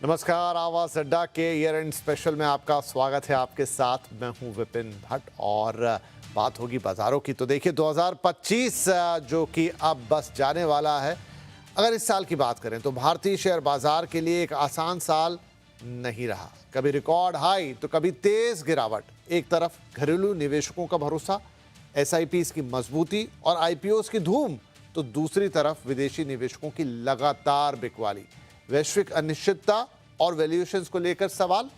नमस्कार, आवाज अड्डा के ईयर एंड स्पेशल में आपका स्वागत है। आपके साथ मैं हूं विपिन भट्ट और बात होगी बाजारों की। तो देखिए 2025 जो कि अब बस जाने वाला है। अगर इस साल की बात करें तो भारतीय शेयर बाजार के लिए एक आसान साल नहीं रहा। कभी रिकॉर्ड हाई तो कभी तेज गिरावट। एक तरफ घरेलू निवेशकों का भरोसा, एसआईपीज की मजबूती और आईपीओस की धूम, तो दूसरी तरफ विदेशी निवेशकों की लगातार बिकवाली, वैश्विक अनिश्चितता और वैल्यूएशंस को लेकर सवाल।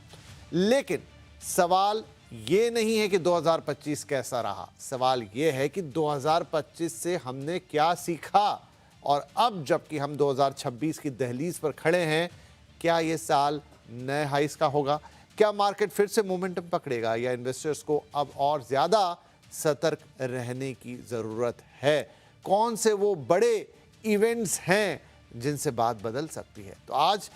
लेकिन सवाल ये नहीं है कि 2025 कैसा रहा, सवाल ये है कि 2025 से हमने क्या सीखा। और अब जबकि हम 2026 की दहलीज पर खड़े हैं, क्या ये साल नए हाइस का होगा? क्या मार्केट फिर से मोमेंटम पकड़ेगा या इन्वेस्टर्स को अब और ज्यादा सतर्क रहने की जरूरत है? कौन से वो बड़े इवेंट्स हैं जिनसे बात बदल सकती है? तो आज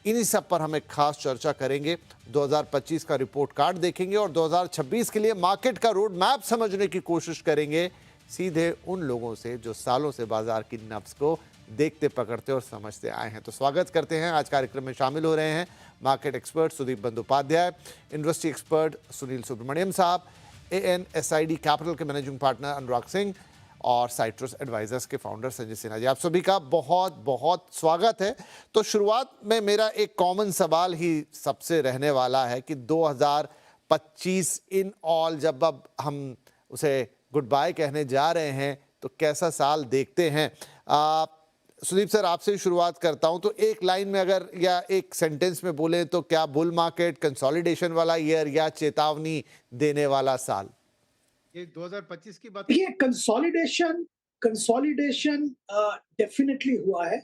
इन्हीं सब पर हम एक खास चर्चा करेंगे। 2025 का रिपोर्ट कार्ड देखेंगे और 2026 के लिए मार्केट का रोड मैप समझने की कोशिश करेंगे, सीधे उन लोगों से जो सालों से बाजार की नब्ज को देखते, पकड़ते और समझते आए हैं। तो स्वागत करते हैं। आज कार्यक्रम में शामिल हो रहे हैं market expert Sudeep Bandopadhyay, industry expert Sunil Subramaniam साहब, ANSID कैपिटल के मैनेजिंग पार्टनर अनुराग सिंह और साइट्रस एडवाइजर्स के फाउंडर संजय सिन्हा जी। आप सभी का बहुत बहुत स्वागत है। तो शुरुआत में मेरा एक कॉमन सवाल ही सबसे रहने वाला है कि 2025 इन ऑल, जब अब हम उसे गुड बाय कहने जा रहे हैं, तो कैसा साल देखते हैं? सुदीप सर, आपसे ही शुरुआत करता हूं। तो एक लाइन में अगर या एक सेंटेंस में बोले तो क्या बुल मार्केट, कंसोलिडेशन वाला ईयर या चेतावनी देने वाला साल? ये 2025 की बात देखिए, कंसोलिडेशन कंसोलिडेशन डेफिनेटली हुआ है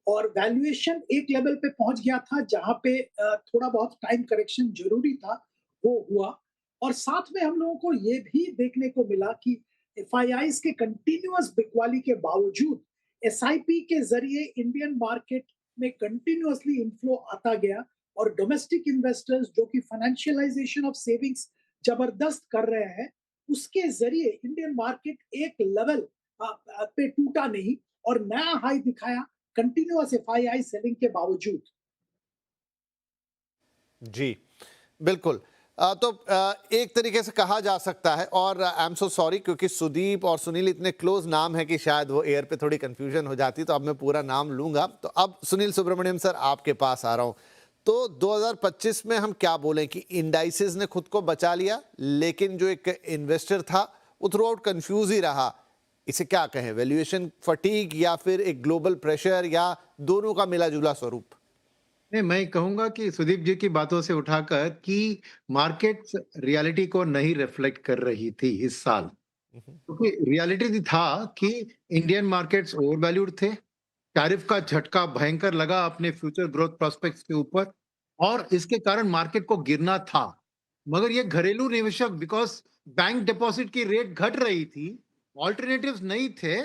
और वैल्यूएशन एक लेवल पे पहुंच गया था जहां पे थोड़ा बहुत टाइम करेक्शन जरूरी था, वो हुआ। और साथ में हम लोगों को ये भी देखने को मिला कि एफआईआईज के कंटिन्यूअस बिकवाली के बावजूद एसआईपी के जरिए इंडियन मार्केट में कंटिन्यूअसली इनफ्लो आता गया और डोमेस्टिक इन्वेस्टर्स जो कि फाइनेंशियलाइजेशन ऑफ सेविंग्स जबरदस्त कर रहे हैं, उसके जरिए इंडियन मार्केट एक लेवल पे टूटा नहीं और नया हाई दिखाया कंटिन्यूअस एफआईआई सेलिंग के बावजूद। जी, बिल्कुल। एक तरीके से कहा जा सकता है, और आई एम सो सॉरी क्योंकि सुदीप और सुनील इतने क्लोज नाम है कि शायद वो एयर पे थोड़ी कंफ्यूजन हो जाती, तो अब मैं पूरा नाम लूंगा। तो अब सुनील सुब्रमण्यम सर, आपके पास आ रहा हूं। तो 2025 में हम क्या बोलें कि इंडाइसेस ने खुद को बचा लिया, लेकिन जो एक इन्वेस्टर था वो थ्रू आउट कंफ्यूज ही रहा। इसे क्या कहें, वैल्यूएशन फटीग या फिर एक ग्लोबल प्रेशर या दोनों का मिला जुला स्वरूप? नहीं, मैं कहूंगा कि सुदीप जी की बातों से उठाकर कि मार्केट रियलिटी को नहीं रिफ्लेक्ट कर रही थी इस साल, क्योंकि रियलिटी था कि इंडियन मार्केट्स ओवर वैल्यूड थे। टैरिफ का झटका भयंकर लगा अपने फ्यूचर ग्रोथ प्रोस्पेक्ट्स के ऊपर और इसके कारण मार्केट को गिरना था। मगर ये घरेलू निवेशक, बिकॉज बैंक डिपॉजिट की रेट घट रही थी, ऑल्टरनेटिव्स नहीं थे,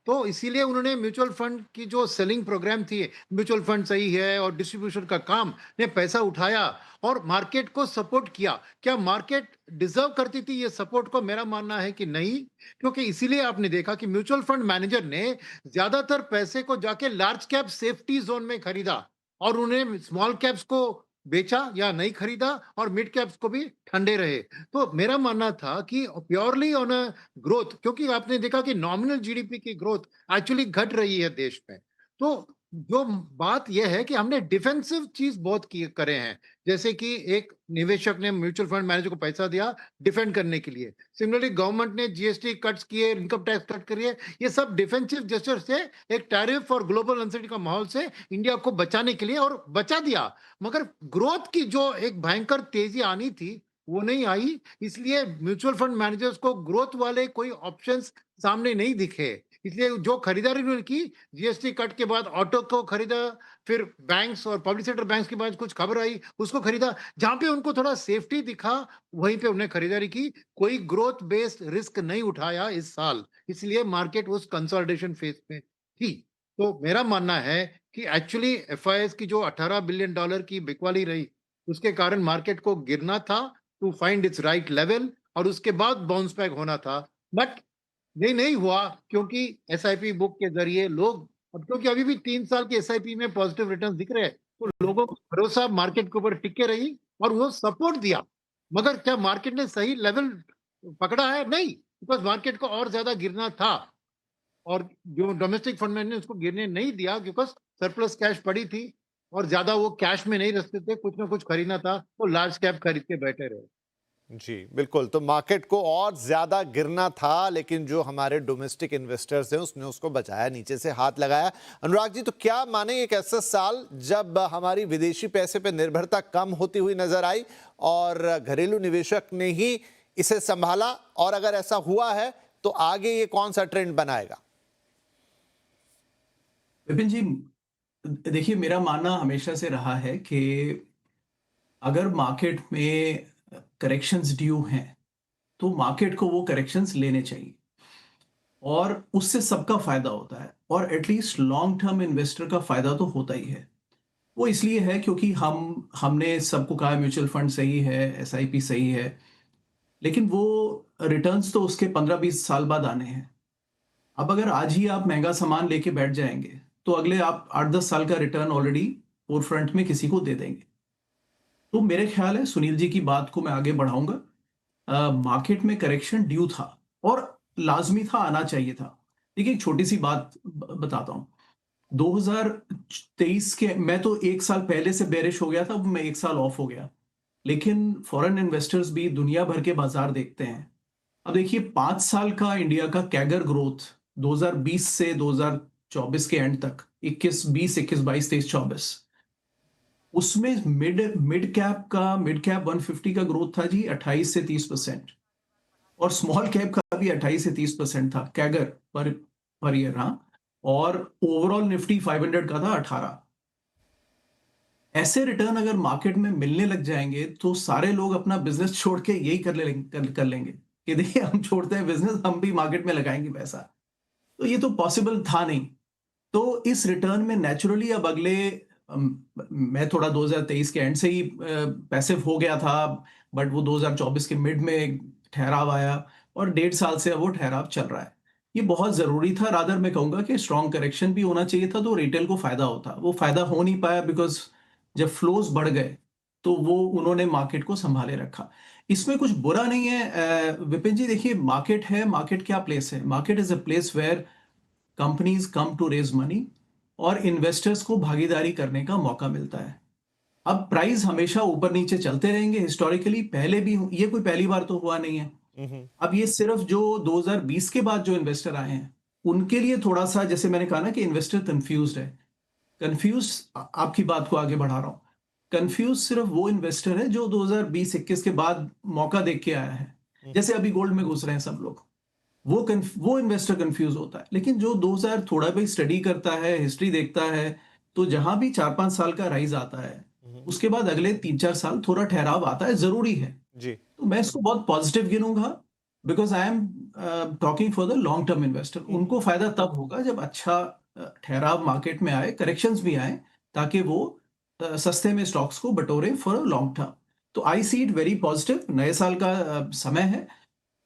तो इसीलिए उन्होंने म्यूचुअल फंड की जो सेलिंग प्रोग्राम थी, म्यूचुअल फंड सही है और डिस्ट्रीब्यूशन का काम, ने पैसा उठाया और मार्केट को सपोर्ट किया। क्या मार्केट डिजर्व करती थी ये सपोर्ट को? मेरा मानना है कि नहीं, क्योंकि इसीलिए आपने देखा कि म्यूचुअल फंड मैनेजर ने ज्यादातर पैसे को जाके लार्ज कैप सेफ्टी जोन में खरीदा और उन्हें स्मॉल कैप्स को बेचा या नहीं खरीदा और मिड कैप्स को भी ठंडे रहे। तो मेरा मानना था कि प्योरली ऑन अ ग्रोथ, क्योंकि आपने देखा कि नॉमिनल जीडीपी की ग्रोथ एक्चुअली घट रही है देश में। तो जो बात यह है कि हमने डिफेंसिव चीज बहुत की करे हैं, जैसे कि एक निवेशक ने म्यूचुअल फंड मैनेजर को पैसा दिया डिफेंड करने के लिए। सिमिलरली गवर्नमेंट ने जीएसटी कट्स किए, इनकम टैक्स कट करिए, ये सब डिफेंसिव जेस्चर से एक टैरिफ और ग्लोबल अनसर्टेनिटी का माहौल से इंडिया को बचाने के लिए, और बचा दिया। मगर ग्रोथ की जो एक भयंकर तेजी आनी थी वो नहीं आई, इसलिए म्यूचुअल फंड मैनेजर्स को ग्रोथ वाले कोई ऑप्शंस सामने नहीं दिखे। इसलिए जो खरीदारी उन्होंने की, जीएसटी कट के बाद ऑटो को खरीदा, फिर बैंक्स और पब्लिक सेक्टर बैंक्स के बाद कुछ खबर आई उसको खरीदा। जहां पे उनको थोड़ा सेफ्टी दिखा वहीं पे उन्हें खरीदारी की। कोई ग्रोथ बेस्ड रिस्क नहीं उठाया इस साल, इसलिए मार्केट उस कंसोलिडेशन फेज में थी। तो मेरा मानना है कि एक्चुअली एफआईएस की जो $18 बिलियन की बिकवाली रही, उसके कारण मार्केट को गिरना था to find its right level और उसके बाद बाउंस बैक होना था। बट ये नहीं हुआ, क्योंकि एसआईपी बुक के जरिए लोग, अब क्योंकि अभी भी 3 साल की एसआईपी में पॉजिटिव रिटर्न दिख रहे हैं, तो लोगों को भरोसा मार्केट के ऊपर टिके रही और वो सपोर्ट दिया। मगर क्या मार्केट ने सही लेवल पकड़ा है? नहीं, बिकॉज़ मार्केट को और ज़्यादा गिरना था और जो डोमेस्टिक फंड मैनेजर ने उसको गिरने नहीं दिया बिकॉज़ सरप्लस कैश पड़ी थी और ज़्यादा वो कैश में नहीं रखते थे, कुछ ना कुछ खरीदना था, तो लार्ज कैप खरीद के बैठे रहे। जी, बिल्कुल। तो मार्केट को और ज़्यादा गिरना था, लेकिन जो हमारे डोमेस्टिक इन्वेस्टर्स हैं, उसने उसको बचाया, नीचे से हाथ लगाया। अनुराग जी, तो क्या माने एक ऐसा साल जब हमारी विदेशी पैसे पे निर्भरता कम होती हुई नज़र आई और घरेलू निवेशक ने ही इसे संभाला, और अगर ऐसा हुआ है, तो आगे ये कौन-सा ट्रेंड बनाएगा? विपिन जी, देखिए मेरा मानना हमेशा से रहा है कि अगर मार्केट में करेक्शंस ड्यू हैं, तो मार्केट को वो करेक्शंस लेने चाहिए और उससे सबका फायदा होता है और एटलीस्ट लॉन्ग टर्म इन्वेस्टर का फायदा तो होता ही है। वो इसलिए है क्योंकि हमने सबको कहा म्यूचुअल फंड सही है, एसआईपी सही है, लेकिन वो रिटर्न्स तो उसके 15-20 साल बाद आने हैं। अब अगर आज ही आप महंगा सामान लेके बैठ जाएंगे, तो अगले आप 8-10 साल का रिटर्न ऑलरेडी फोर फ्रंट में किसी को दे देंगे। तो मेरे ख्याल है सुनील जी की बात को मैं आगे बढ़ाऊंगा। मार्केट में करेक्शन ड्यू था और लाजमी था, आना चाहिए था। देखिए एक छोटी सी बात बताता हूं। 2023 के मैं तो एक साल पहले से बेरिश हो गया था, अब मैं एक साल ऑफ हो गया, लेकिन फॉरेन इन्वेस्टर्स भी दुनिया भर के बाजार देखते हैं। अब देखिए 5 साल का इंडिया का कैगर ग्रोथ 2020 से 2024 के एंड तक 21 20 21 22 23 24, उसमें मिड कैप 150 का ग्रोथ था जी 28 से 30% और स्मॉल कैप का भी 28 से 30% था कैगर पर ईयर। हाँ, और ओवरऑल निफ्टी 500 का था 18। ऐसे रिटर्न अगर मार्केट में मिलने लग जाएंगे तो सारे लोग अपना बिजनेस छोड़ के यही कर लेंगे कि देखिए हम छोड़ते हैं बिजनेस, हम भी मार्केट में लगाएंगे पैसा। तो ये तो पॉसिबल था नहीं। तो इस रिटर्न में नेचुरली अब अगले मैं थोड़ा 2023 के एंड से ही पैसिव हो गया था, बट वो 2024 के मिड में ठहराव आया और 1.5 साल से अब वो ठहराव चल रहा है। ये बहुत जरूरी था, रादर मैं कहूंगा कि स्ट्रॉन्ग करेक्शन भी होना चाहिए था तो रिटेल को फायदा होता। वो फायदा हो नहीं पाया बिकॉज जब फ्लोज बढ़ गए तो वो उन्होंने मार्केट को संभाले रखा। इसमें कुछ बुरा नहीं है विपिन जी। देखिए मार्केट है, मार्केट क्या प्लेस है? Market is a place where companies come to raise money और इन्वेस्टर्स को भागीदारी करने का मौका मिलता है। अब प्राइस हमेशा ऊपर नीचे चलते रहेंगे, हिस्टोरिकली पहले भी, ये कोई पहली बार तो हुआ नहीं है। अब ये सिर्फ जो 2020 के बाद जो इन्वेस्टर आए हैं उनके लिए थोड़ा सा, जैसे मैंने कहा ना कि इन्वेस्टर कंफ्यूज्ड है। कंफ्यूज, आपकी बात को आगे बढ़ा रहा हूं। कंफ्यूज सिर्फ वो इन्वेस्टर है जो 2020-21 के बाद मौका देख के आया है। जैसे अभी गोल्ड में घुस रहे हैं सब लोग, वो इन्वेस्टर कंफ्यूज होता है। लेकिन जो 2000 थोड़ा भी स्टडी करता है, हिस्ट्री देखता है, तो जहां भी 4-5 साल का राइज आता है उसके बाद अगले 3-4 साल थोड़ा ठहराव आता है, जरूरी है। जी। तो मैं इसको बहुत पॉजिटिव गिनूंगा because I am talking for the long term investor. उनको फायदा तब होगा जब अच्छा ठहराव मार्केट में आए, करेक्शंस भी आए, ताकि वो सस्ते में स्टॉक्स को बटोरे फॉर लॉन्ग टर्म। तो आई सी इट वेरी पॉजिटिव। नए साल का समय है।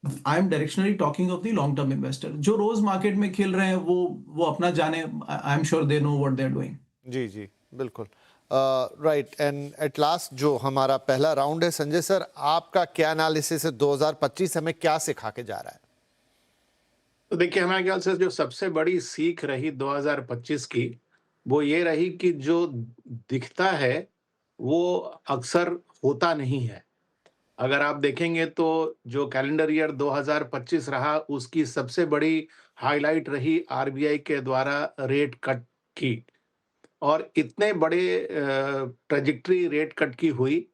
I am directionally talking of the long term investor. जो रोज मार्केट में खेल रहे हैं वो अपना जाने, I am sure they know what they are doing. जी, जी, बिल्कुल। राइट, एंड एट लास्ट जो हमारा पहला राउंड है, संजय सर, आपका क्या एनालिसिस है? 2025 हमें क्या सिखा के जा रहा है? तो देखिए हमारे ख्याल से जो सबसे बड़ी सीख रही 2025 की, वो ये रही कि जो दिखता है वो अक्सर होता नहीं है। अगर आप देखेंगे तो जो कैलेंडर ईयर 2025 रहा, उसकी सबसे बड़ी हाइलाइट रही आरबीआई के द्वारा रेट कट की। और इतने बड़े ट्रेजेक्टरी रेट कट की हुई,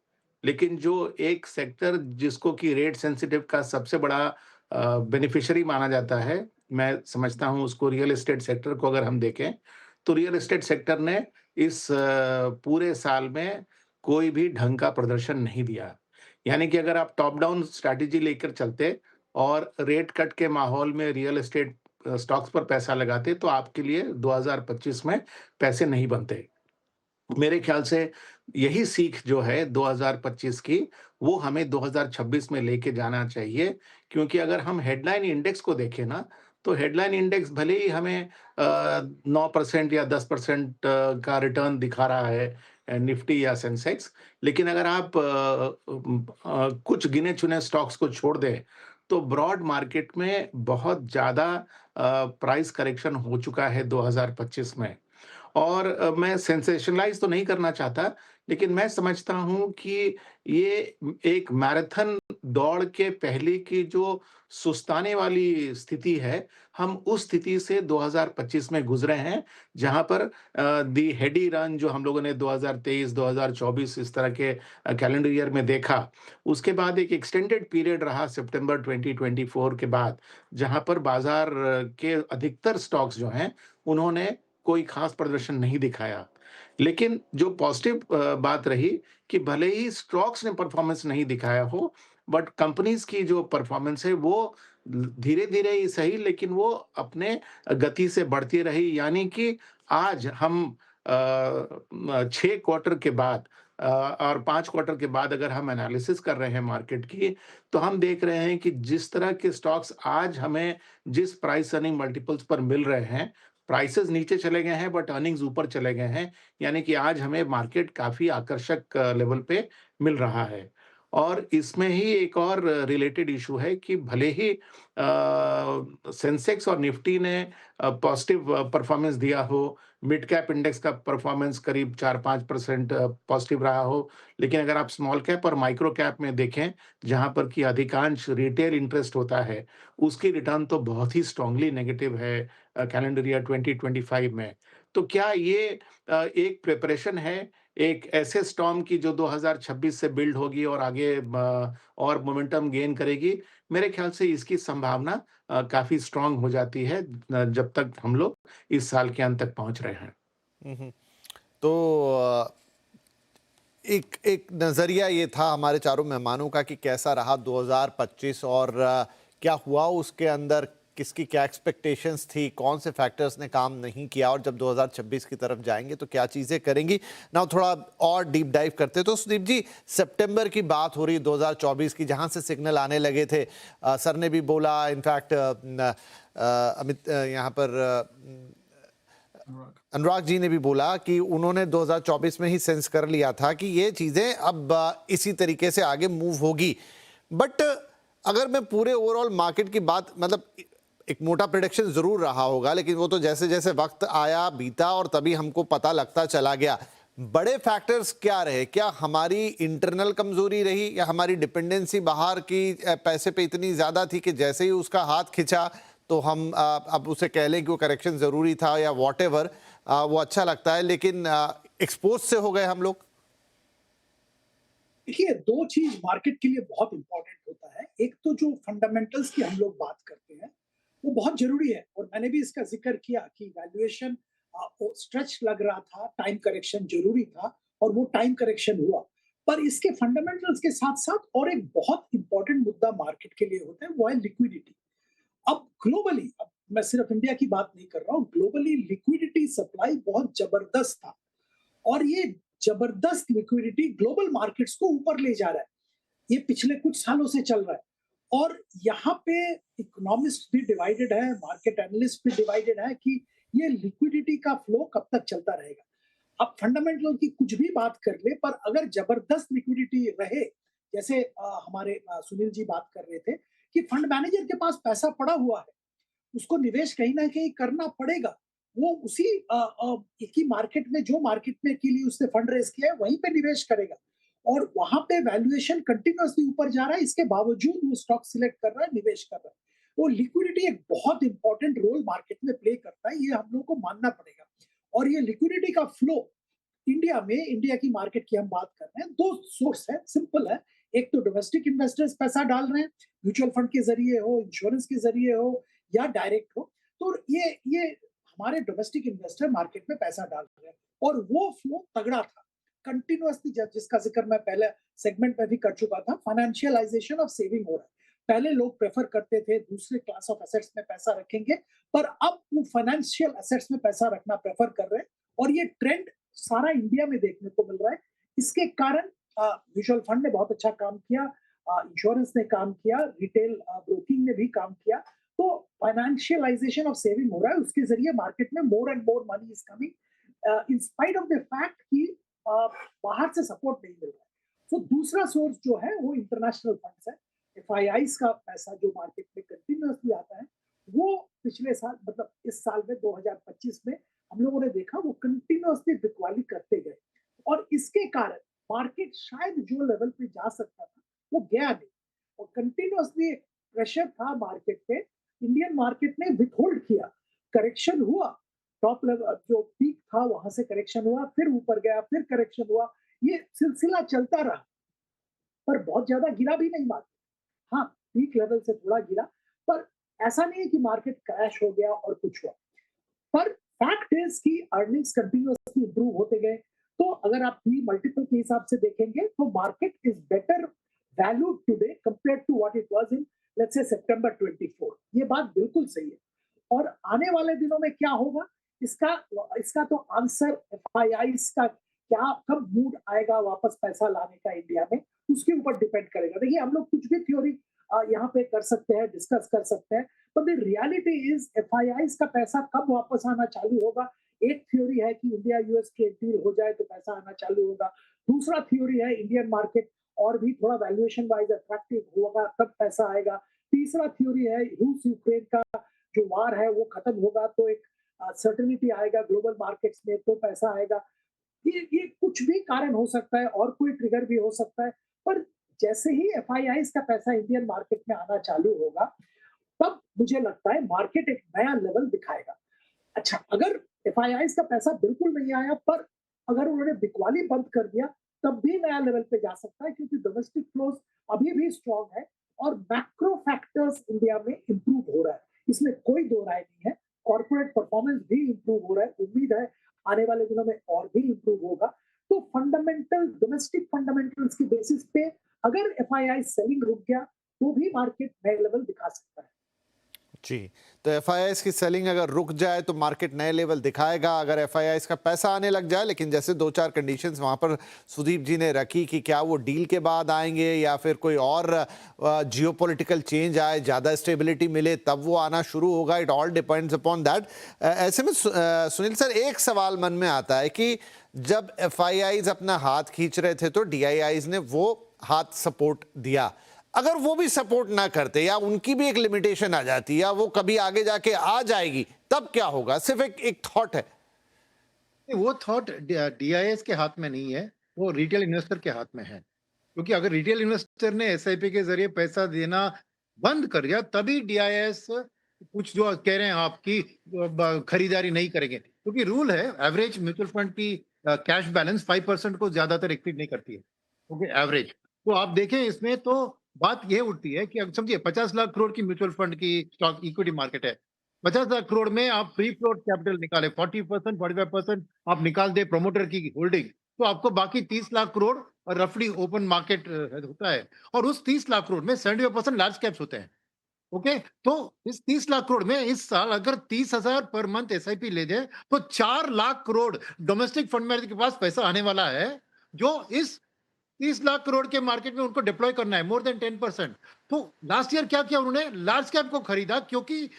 लेकिन जो एक सेक्टर जिसको कि रेट सेंसिटिव का सबसे बड़ा बेनिफिशियरी माना जाता है, मैं समझता हूँ उसको रियल एस्टेट सेक्टर को अगर हम देखें, तो रियल एस्टेट सेक्टर ने इस पूरे साल में कोई भी ढंग का प्रदर्शन नहीं दिया। यानी कि अगर आप टॉप डाउन स्ट्रैटेजी लेकर चलते और रेट कट के माहौल में रियल एस्टेट स्टॉक्स पर पैसा लगाते, तो आपके लिए 2025 में पैसे नहीं बनते। मेरे ख्याल से यही सीख जो है 2025 की, वो हमें 2026 में लेके जाना चाहिए। क्योंकि अगर हम हेडलाइन इंडेक्स को देखें ना, तो हेडलाइन इंडेक्स भले ही हमें 9% या 10% का रिटर्न दिखा रहा है, निफ्टी या सेंसेक्स। लेकिन अगर आप कुछ गिने चुने स्टॉक्स को छोड़ दें, तो ब्रॉड मार्केट में बहुत ज़्यादा प्राइस करेक्शन हो चुका है 2025 में। और मैं सेंसेशनलाइज़ तो नहीं करना चाहता, लेकिन मैं समझता हूँ कि ये एक मैराथन दौड़ के पहले की जो सुस्ताने वाली स्थिति है, हम उस स्थिति से 2025 में गुज़रे हैं, जहाँ पर दी हेडी रन जो हम लोगों ने 2023, 2024 इस तरह के कैलेंडर ईयर में देखा, उसके बाद एक एक्सटेंडेड पीरियड रहा सितंबर 2024 के बाद, जहाँ पर बाज़ार के अधिकतर स्टॉक्स जो हैं, उन्होंने कोई खास प्रदर्शन नहीं दिखाया। लेकिन जो पॉजिटिव बात रही कि भले ही स्टॉक्स ने परफॉर्मेंस नहीं दिखाया हो, बट कंपनीज़ की जो परफॉर्मेंस है वो धीरे-धीरे ही सही, लेकिन वो अपने गति से बढ़ती रही। यानी कि आज हम 6 क्वार्टर के बाद और 5 क्वार्टर के बाद अगर हम एनालिसिस कर रहे हैं मार्केट की, तो हम देख रहे हैं कि जिस तरह के स्टॉक्स आज हमें जिस प्राइस अर्निंग मल्टीपल्स पर मिल रहे हैं, प्राइसेज़ नीचे चले गए हैं बट अर्निंग्स ऊपर चले गए हैं। यानी कि आज हमें मार्केट काफ़ी आकर्षक लेवल पे मिल रहा है। और इसमें ही एक और रिलेटेड इश्यू है कि भले ही सेंसेक्स और निफ्टी ने पॉजिटिव परफॉर्मेंस दिया हो, मिड कैप इंडेक्स का परफॉर्मेंस करीब 4-5% पॉजिटिव रहा हो, लेकिन अगर आप स्मॉल कैप और माइक्रो कैप में देखें, जहाँ पर कि अधिकांश रिटेल इंटरेस्ट होता है, उसकी रिटर्न तो बहुत ही स्ट्रांगली नेगेटिव है कैलेंडर ईयर 2025 में। तो क्या ये एक प्रिपरेशन है, एक ऐसे स्टॉर्म की जो 2026 से बिल्ड होगी और आगे और मोमेंटम गेन करेगी? मेरे ख्याल से इसकी संभावना काफ़ी स्ट्रॉन्ग हो जाती है जब तक हम लोग इस साल के अंत तक पहुँच रहे हैं। हम्म। तो एक एक नज़रिया ये था हमारे चारों मेहमानों का कि कैसा रहा 2025 और क्या हुआ उसके अंदर, किसकी क्या एक्सपेक्टेशंस थी, कौन से फैक्टर्स ने काम नहीं किया, और जब 2026 की तरफ जाएंगे तो क्या चीज़ें करेंगी ना। थोड़ा और डीप डाइव करते तो सुदीप जी, सितंबर की बात हो रही 2024 की, जहां से सिग्नल आने लगे थे। सर ने भी बोला, इनफैक्ट अमित यहाँ पर अनुराग जी ने भी बोला कि उन्होंने 2024 में ही सेंस कर लिया था कि ये चीजें अब इसी तरीके से आगे मूव होगी। बट अगर मैं पूरे ओवरऑल मार्केट की बात, मतलब एक मोटा प्रेडिक्शन जरूर रहा होगा, लेकिन वो तो जैसे जैसे वक्त आया बीता और तभी हमको पता लगता चला गया। बड़े फैक्टर्स क्या रहे? क्या हमारी इंटरनल कमजोरी रही, या हमारी डिपेंडेंसी बाहर की पैसे पे इतनी ज्यादा थी कि जैसे ही उसका हाथ खिंचा तो हम अब उसे कह लें कि वो करेक्शन जरूरी था या वॉटेवर, वो अच्छा लगता है, लेकिन एक्सपोज से हो गए हम लोग। देखिए, दो चीज मार्केट के लिए बहुत इंपॉर्टेंट होता है। एक तो जो फंडामेंटल्स की हम लोग बात करते हैं वो बहुत जरूरी है, और मैंने भी इसका जिक्र किया कि वैल्यूएशन स्ट्रेच लग रहा था, टाइम करेक्शन जरूरी था, और वो टाइम करेक्शन हुआ। पर इसके फंडामेंटल्स के साथ साथ और एक बहुत इंपॉर्टेंट मुद्दा मार्केट के लिए होता है, वो है लिक्विडिटी। अब ग्लोबली, अब मैं सिर्फ इंडिया की बात नहीं कर रहा हूं, ग्लोबली लिक्विडिटी सप्लाई बहुत जबरदस्त था, और ये जबरदस्त लिक्विडिटी ग्लोबल मार्केट्स को ऊपर ले जा रहा है। ये पिछले कुछ सालों से चल रहा है, और यहाँ पे इकोनॉमिस्ट भी डिवाइडेड है, मार्केट एनालिस्ट भी डिवाइडेड है कि ये लिक्विडिटी का फ्लो कब तक चलता रहेगा। अब फंडामेंटल की कुछ भी बात कर ले, पर अगर जबरदस्त लिक्विडिटी रहे, जैसे हमारे सुनील जी बात कर रहे थे कि फंड मैनेजर के पास पैसा पड़ा हुआ है, उसको निवेश कहीं ना कहीं करना पड़ेगा। वो उसी एक ही मार्केट में, जो मार्केट में के लिए उसने फंड रेज किया है, वहीं पे निवेश करेगा, और वहां पे वैल्यूएशन कंटिन्यूअसली ऊपर जा रहा है, इसके बावजूद वो स्टॉक सिलेक्ट कर रहा है, निवेश कर रहा है। वो लिक्विडिटी एक बहुत इंपॉर्टेंट रोल मार्केट में प्ले करता है, ये हम लोग को मानना पड़ेगा। और ये लिक्विडिटी का फ्लो इंडिया में, इंडिया की मार्केट की हम बात कर रहे हैं, दो सोर्स है, सिंपल है। एक तो डोमेस्टिक इन्वेस्टर्स पैसा डाल रहे हैं, म्यूचुअल फंड के जरिए हो, इंश्योरेंस के जरिए हो, या डायरेक्ट हो। तो ये हमारे डोमेस्टिक इन्वेस्टर मार्केट में पैसा डाल रहे हैं, और वो फ्लो तगड़ा था कंटिन्यूअसली, जिसका जिक्र मैं पहले सेगमेंट में भी कर चुका था। फाइनेंशियलाइजेशन ऑफ सेविंग हो रहा है। पहले लोग प्रेफर करते थे दूसरे क्लास ऑफ एसेट्स में पैसा रखेंगे, पर अब वो फाइनेंशियल एसेट्स में पैसा रखना प्रेफर कर रहे हैं, और ये ट्रेंड सारा इंडिया में देखने को मिल रहा है। इसके कारण म्यूचुअल फंड ने बहुत अच्छा काम किया, इंश्योरेंस ने काम किया, रिटेल ब्रोकिंग ने भी काम किया। तो फाइनेंशियलाइजेशन ऑफ सेविंग हो रहा है, उसके जरिए मार्केट में more and more money is coming, in spite of the fact कि बाहर से सपोर्ट नहीं मिल रहा है। तो दूसरा सोर्स जो है वो इंटरनेशनल फंड्स है। एफआईआईज का पैसा जो मार्केट में कंटिन्यूअसली आता है, वो पिछले साल मतलब इस साल में 2025 में हम लोगों ने देखा वो कंटिन्यूअसली बिकवाली करते गए, और इसके कारण मार्केट शायद जो लेवल पे जा सकता था वो गया नहीं, और कंटिन्यूअसली प्रेशर था मार्केट पे। इंडियन मार्केट ने विथहोल्ड किया, करेक्शन हुआ, टॉप लेवल जो पीक था वहां से करेक्शन हुआ, फिर ऊपर गया, फिर करेक्शन हुआ, ये सिलसिला चलता रहा, पर बहुत ज्यादा गिरा भी नहीं मार्केट। हाँ, पीक लेवल से थोड़ा गिरा, पर ऐसा नहीं है कि मार्केट क्रैश हो गया और कुछ हुआ। पर फैक्ट इज कि अर्निंग्स कंटिन्यूअसली इंप्रूव होते गए। तो अगर आप पी मल्टीपल के हिसाब से देखेंगे तो market is better valued today compared to what it was in let's say September 24। ये बात बिल्कुल सही है। और आने वाले दिनों में क्या होगा, इसका इसका तो आंसर एफआईआईज का क्या कब मूड आएगा वापस पैसा लाने का इंडिया में, उसके ऊपर डिपेंड करेगा। देखिए, हम लोग कुछ भी थ्योरी यहाँ पे कर सकते हैं, डिस्कस कर सकते हैं, पर द रियलिटी इज एफआईआईज का पैसा कब वापस आना चालू होगा। एक थ्योरी है कि इंडिया यूएस ट्रेड डील हो जाए तो पैसा आना चालू होगा। दूसरा थ्योरी है इंडियन मार्केट और भी थोड़ा वैल्यूएशन वाइज अट्रैक्टिव होगा तब पैसा आएगा। तीसरा थ्योरी है रूस यूक्रेन का जो वार है वो खत्म होगा तो एक सर्टेनिटी आएगा ग्लोबल मार्केट्स में, तो पैसा आएगा। ये कुछ भी कारण हो सकता है और कोई ट्रिगर भी हो सकता है, पर जैसे ही एफआईआईज का पैसा इंडियन मार्केट में आना चालू होगा, तब मुझे लगता है मार्केट एक नया लेवल दिखाएगा। अच्छा, अगर एफआईआईज का पैसा बिल्कुल नहीं आया, पर अगर उन्होंने बिकवाली बंद कर दिया, तब भी नया लेवल पे जा सकता है, क्योंकि डोमेस्टिक फ्लोज अभी भी स्ट्रांग है और मैक्रो फैक्टर्स इंडिया में इंप्रूव हो रहा है, इसमें कोई दो राय नहीं है। कॉर्पोरेट परफॉर्मेंस भी इंप्रूव हो रहा है, उम्मीद है आने वाले दिनों में और भी इंप्रूव होगा। तो फंडामेंटल डोमेस्टिक फंडामेंटल्स की बेसिस पे अगर एफआईआई सेलिंग रुक गया तो भी मार्केट नए लेवल दिखा सकता है। जी, तो एफआईआईज की सेलिंग अगर रुक जाए तो मार्केट नए लेवल दिखाएगा, अगर एफआईआईज का पैसा आने लग जाए, लेकिन जैसे दो चार कंडीशंस वहां पर सुदीप जी ने रखी कि क्या वो डील के बाद आएंगे या फिर कोई और जियोपॉलिटिकल चेंज आए, ज़्यादा स्टेबिलिटी मिले तब वो आना शुरू होगा। It all depends upon that. ऐसे में सुनील सर, एक सवाल मन में आता है कि जब एफआईआईज अपना हाथ खींच रहे थे तो डीआईआईज ने वो हाथ सपोर्ट दिया, अगर वो भी सपोर्ट ना करते या उनकी भी एक लिमिटेशन आ जाती या वो कभी आगे जाके आ जाएगी, तब क्या होगा? सिर्फ एक थॉट है। वो थॉट डीआईएस के हाथ में नहीं है, वो रिटेल इन्वेस्टर के हाथ में है। क्योंकि अगर रिटेल इन्वेस्टर ने एसआईपी के जरिए पैसा देना बंद कर दिया, तभी डीआईएस कुछ जो कह रहे हैं आपकी खरीदारी नहीं करेंगे। क्योंकि रूल है, एवरेज म्यूचुअल फंड की कैश बैलेंस 5% को ज्यादातर एक्सीड नहीं करती है, ओके, एवरेज। तो आप देखें इसमें तो बात ये उठती है कि अब समझिए 50 लाख करोड़ की म्यूचुअल फंड की स्टॉक इक्विटी मार्केट है। 50 लाख करोड़ में आप फ्री फ्लोट कैपिटल निकाले, 40% 45% आप निकाल दे प्रमोटर की होल्डिंग, तो आपको बाकी 30 लाख करोड़ और रफली ओपन मार्केट होता है। और उस 30 लाख करोड़ में 75% लार्ज कैप्स होते हैं। ओके, तो इस 30 लाख करोड़ में इस साल अगर 30,000 पर मंथ एसआईपी ले दे तो 4 lakh crore domestic fund manager के पास पैसा आने वाला है, जो इस 30 लाख करोड़ के मार्केट में उनको डिप्लॉय करना है, मोर देन 10%। तो लास्ट ईयर क्या किया उन्होंने? लार्ज कैप को खरीदा, क्योंकि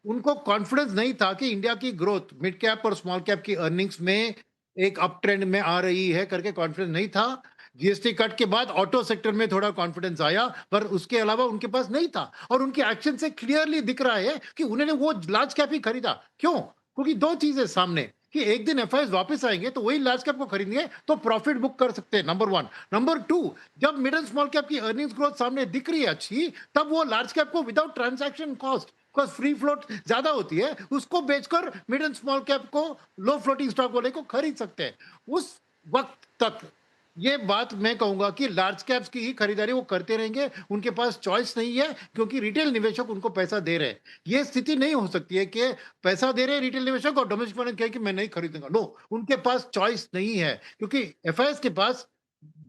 उनको कॉन्फिडेंस नहीं था कि इंडिया की ग्रोथ मिड कैप और स्मॉल कैप की अर्निंग्स में एक अप ट्रेंड में आ रही है करके कॉन्फिडेंस नहीं था। जीएसटी कट के बाद ऑटो सेक्टर में थोड़ा कॉन्फिडेंस आया, पर उसके अलावा उनके पास नहीं था। और उनके एक्शन से क्लियरली दिख रहा है कि उन्होंने वो लार्ज कैप ही खरीदा। क्यों? क्योंकि दो चीजें सामने कि एक दिन एफआईआईज वापस आएंगे तो वही लार्ज कैप को खरीदेंगे तो प्रॉफिट बुक कर सकते हैं, नंबर वन। नंबर टू, जब मिड एंड स्मॉल कैप की अर्निंग्स ग्रोथ सामने दिख रही है अच्छी, तब वो लार्ज कैप को without transaction cost, because free float ज्यादा होती है, उसको बेचकर मिड एंड स्मॉल कैप को लो फ्लोटिंग स्टॉक वाले को खरीद सकते हैं। उस वक्त तक ये बात मैं कहूंगा कि लार्ज कैप्स की ही खरीदारी वो करते रहेंगे, उनके पास चॉइस नहीं है, क्योंकि रिटेल निवेशक उनको पैसा दे रहे हैं। ये स्थिति नहीं हो सकती है कि पैसा दे रहे हैं रिटेल निवेशक और डोमेस्टिक फंड कहे कि मैं नहीं खरीदूंगा। नो, उनके पास चॉइस नहीं है, क्योंकि एफआईआईएस के पास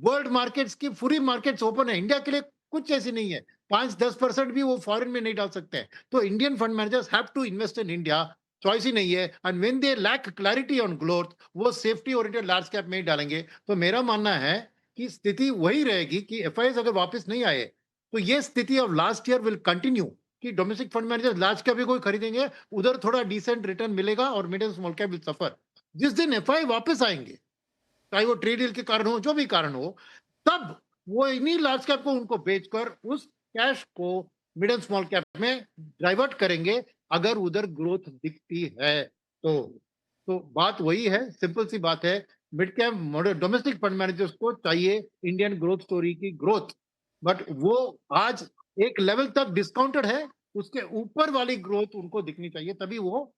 वर्ल्ड मार्केट्स की पूरी मार्केट्स ओपन है। इंडिया के लिए कुछ ऐसी नहीं है, 5-10% भी वो फॉरेन में नहीं डाल सकते हैं। तो Indian fund managers have to invest in India, choice ही नहीं है। And when they lack clarity on growth, वो सेफ्टी ओरिएंटेड लार्ज कैप में ही डालेंगे। तो मेरा मानना है कि स्थिति वही रहेगी कि एफआईआईएस अगर वापस नहीं आए तो ये स्थिति of last year will continue, कि domestic fund managers large cap भी कोई खरीदेंगे, उधर थोड़ा डिसेंट रिटर्न मिलेगा और mid and small cap will suffer. जिस दिन एफआईआई वापस आएंगे चाहे वो ट्रेड डील के कारण हो, जो भी कारण हो, तब वो इन्हीं लार्ज कैप को उनको बेचकर उस कैश को मिड एंड स्मॉल कैप में डाइवर्ट करेंगे अगर उधर ग्रोथ दिखती है तो। तो बात वही है, सिंपल सी बात है, mid cap domestic fund managers को चाहिए इंडियन ग्रोथ स्टोरी की ग्रोथ, बट वो आज एक लेवल तक डिस्काउंटेड है, उसके ऊपर वाली ग्रोथ उनको दिखनी चाहिए, तभी वो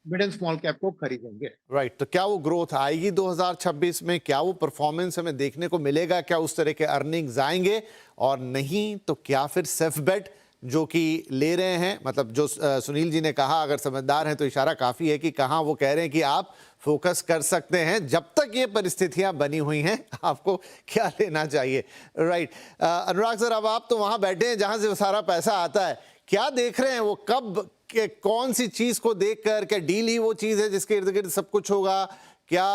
मिड एंड स्मॉल कैप को खरीदेंगे। राइट, तो क्या वो ग्रोथ आएगी 2026 में? क्या वो परफॉर्मेंस हमें देखने को मिलेगा? क्या उस तरह के अर्निंग्स आएंगे? और नहीं तो क्या फिर सेफ बेट जो कि ले रहे हैं, मतलब जो सुनील जी ने कहा, अगर समझदार हैं तो इशारा काफ़ी है कि कहाँ वो कह रहे हैं कि आप फोकस कर सकते हैं जब तक ये परिस्थितियां बनी हुई हैं, आपको क्या लेना चाहिए? राइट, अनुराग सर, अब आप तो वहाँ बैठे हैं जहाँ से वो सारा पैसा आता है, क्या देख रहे हैं वो कब के कौन सी चीज को देखकर? क्या डील ही वो चीज है जिसके इर्द गिर्द सब कुछ होगा? क्या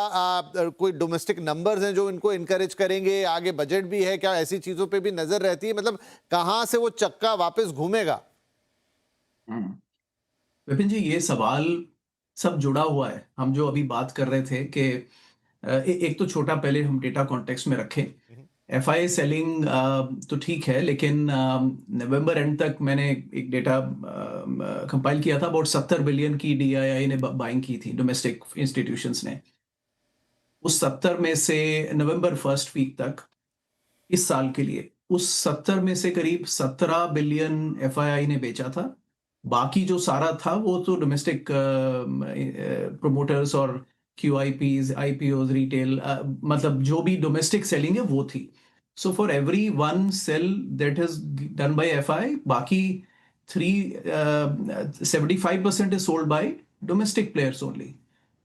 कोई डोमेस्टिक नंबर्स हैं जो इनको इनकरेज करेंगे? आगे बजट भी है, क्या ऐसी चीजों पे भी नजर रहती है? मतलब कहां से वो चक्का वापस घूमेगा? विपिन जी, ये सवाल सब जुड़ा हुआ है। हम जो अभी बात कर रहे थे कि एक तो छोटा पहले हम डेटा कॉन्टेक्स्ट में रखें। एफआई सेलिंग तो ठीक है, लेकिन नवंबर एंड तक मैंने एक डेटा कंपाइल किया था, अबाउट 70 बिलियन की डीआईआई ने बाइंग की थी, डोमेस्टिक इंस्टीट्यूशंस ने। उस 70 में से नवंबर फर्स्ट वीक तक इस साल के लिए उस 70 में से करीब 17 बिलियन एफआईआई ने बेचा था। बाकी जो सारा था वो तो डोमेस्टिक प्रमोटर्स और क्यूआईपीज, आईपीओज, रिटेल, मतलब जो भी डोमेस्टिक सेलिंग है वो थी। So for every one sell that is done by FI, बाकी 75% is sold by domestic players only.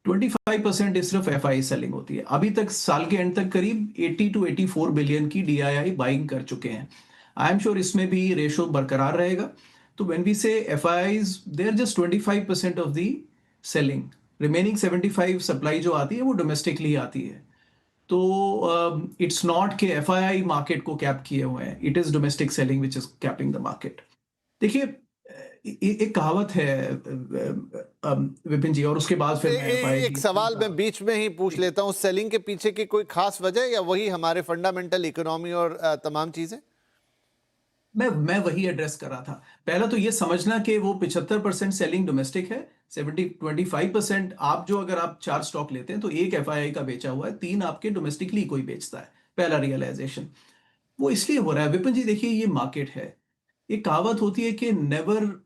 25% सिर्फ एफआई सेलिंग होती है। अभी तक साल के एंड तक करीब 80 to 84 बिलियन की डीआईआई बाइंग कर चुके हैं। आई एम श्योर इसमें भी रेशो बरकरार रहेगा। तो when we say FIs, they are just 25% of the selling, remaining 75 supply जो आती है वो डोमेस्टिकली आती है। तो इट्स नॉट के एफआईआई मार्केट को कैप किए हुए हैं, it is domestic selling which is capping the market. देखिए, एक कहावत है विपिन जी, और उसके बाद फिर मैं एक सवाल मैं बीच में ही पूछ लेता हूँ, सेलिंग के पीछे की कोई खास वजह या वही हमारे फंडामेंटल इकोनॉमी और तमाम चीजें? मैं वही एड्रेस कर रहा था। पहला तो ये समझना कि वो 75% सेलिंग डोमेस्टिक है, 25% आप जो, अगर आप 4 स्टॉक लेते हैं तो एक एफआईआई का बेचा हुआ है, 3 आपके डोमेस्टिकली कोई बेचता है। पहला रियलाइजेशन वो इसलिए हो रहा है विपिन जी, देखिए ये मार्केट है। एक कहावत होती है कि never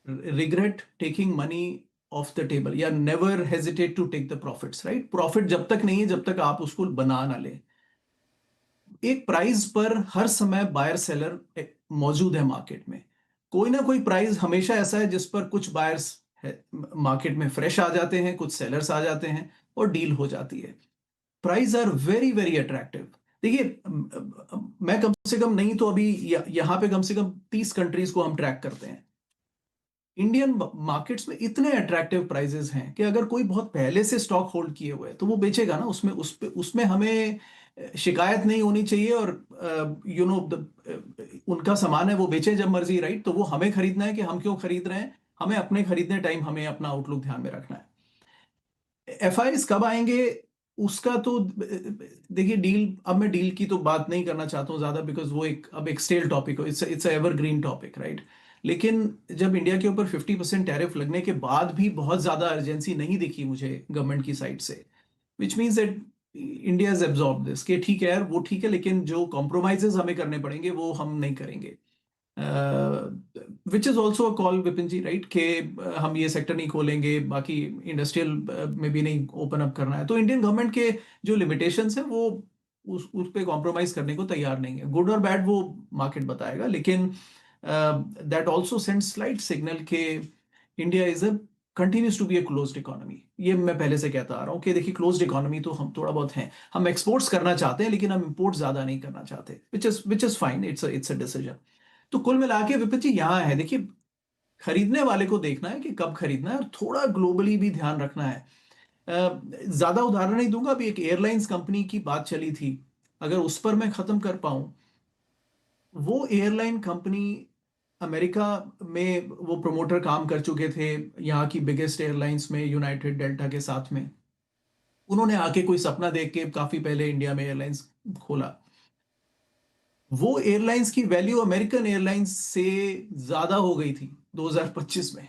regret taking money off the table, या never hesitate to take the profits, right? Profit जब तक नहीं है जब तक आप उसको बना ना ले। एक प्राइस पर हर समय बायर सेलर मौजूद है मार्केट में। कोई ना कोई प्राइस हमेशा ऐसा है जिस पर कुछ बायर्स मार्केट में फ्रेश आ जाते हैं, कुछ सेलर्स आ जाते हैं और डील हो जाती है। Price are very very attractive. देखिए, मैं कम से कम नहीं तो अभी यहां पे कम से कम 30 कंट्रीज को हम ट्रैक करते हैं। इंडियन मार्केट्स में इतने अट्रैक्टिव प्राइजेस हैं कि अगर कोई बहुत पहले से स्टॉक होल्ड किए हुए है तो वो बेचेगा ना, उसमें हमें शिकायत नहीं होनी चाहिए। और उनका सामान है, वो बेचे जब मर्जी, राइट? तो वो हमें खरीदना है कि हम क्यों खरीद रहे हैं, हमें अपने खरीदने टाइम हमें अपना आउटलुक ध्यान में रखना है। एफआईएस कब आएंगे उसका तो देखिए, डील, अब मैं डील की तो बात नहीं करना चाहता हूं ज्यादा, बिकॉज वो अब एक स्टेल टॉपिक हो, इट्स एवरग्रीन टॉपिक, राइट? लेकिन जब इंडिया के ऊपर 50% टैरिफ लगने के बाद भी बहुत ज्यादा अर्जेंसी नहीं दिखी मुझे गवर्नमेंट की साइड से, which means that India is absorb this, कि ठीक है यार, वो ठीक है, लेकिन जो कॉम्प्रोमाइजेस हमें करने पड़ेंगे वो हम नहीं करेंगे। Which is also a call Vipin ji, right? कि हम ये सेक्टर नहीं खोलेंगे, बाकी इंडस्ट्रियल में भी नहीं ओपन अप करना है। तो इंडियन गवर्नमेंट के जो लिमिटेशंस है वो उस पे कॉम्प्रोमाइज करने को तैयार नहीं है। गुड और बैड वो मार्केट बताएगा, लेकिन that also send slight signal के India is a continues to be a closed economy. ये मैं पहले से कहता आ रहा हूँ कि देखिए, क्लोज्ड इकोनॉमी तो हम थोड़ा बहुत हैं, हम एक्सपोर्ट्स करना चाहते हैं लेकिन हम इंपोर्ट ज्यादा नहीं करना चाहते, which is fine, it's a decision. तो कुल मिला के विपिन जी यहाँ है, देखिए, खरीदने वाले को देखना है कि कब खरीदना है, और थोड़ा ग्लोबली भी ध्यान रखना है। ज्यादा उदाहरण नहीं दूंगा, अभी एक एयरलाइंस कंपनी की बात चली थी, अगर उस पर मैं खत्म कर पाऊं, वो एयरलाइन कंपनी अमेरिका में वो प्रमोटर काम कर चुके थे यहाँ की बिगेस्ट एयरलाइंस में, यूनाइटेड, डेल्टा के साथ में। उन्होंने आके कोई सपना देख के काफी पहले इंडिया में एयरलाइंस खोला। वो एयरलाइंस की वैल्यू अमेरिकन एयरलाइंस से ज्यादा हो गई थी 2025 में,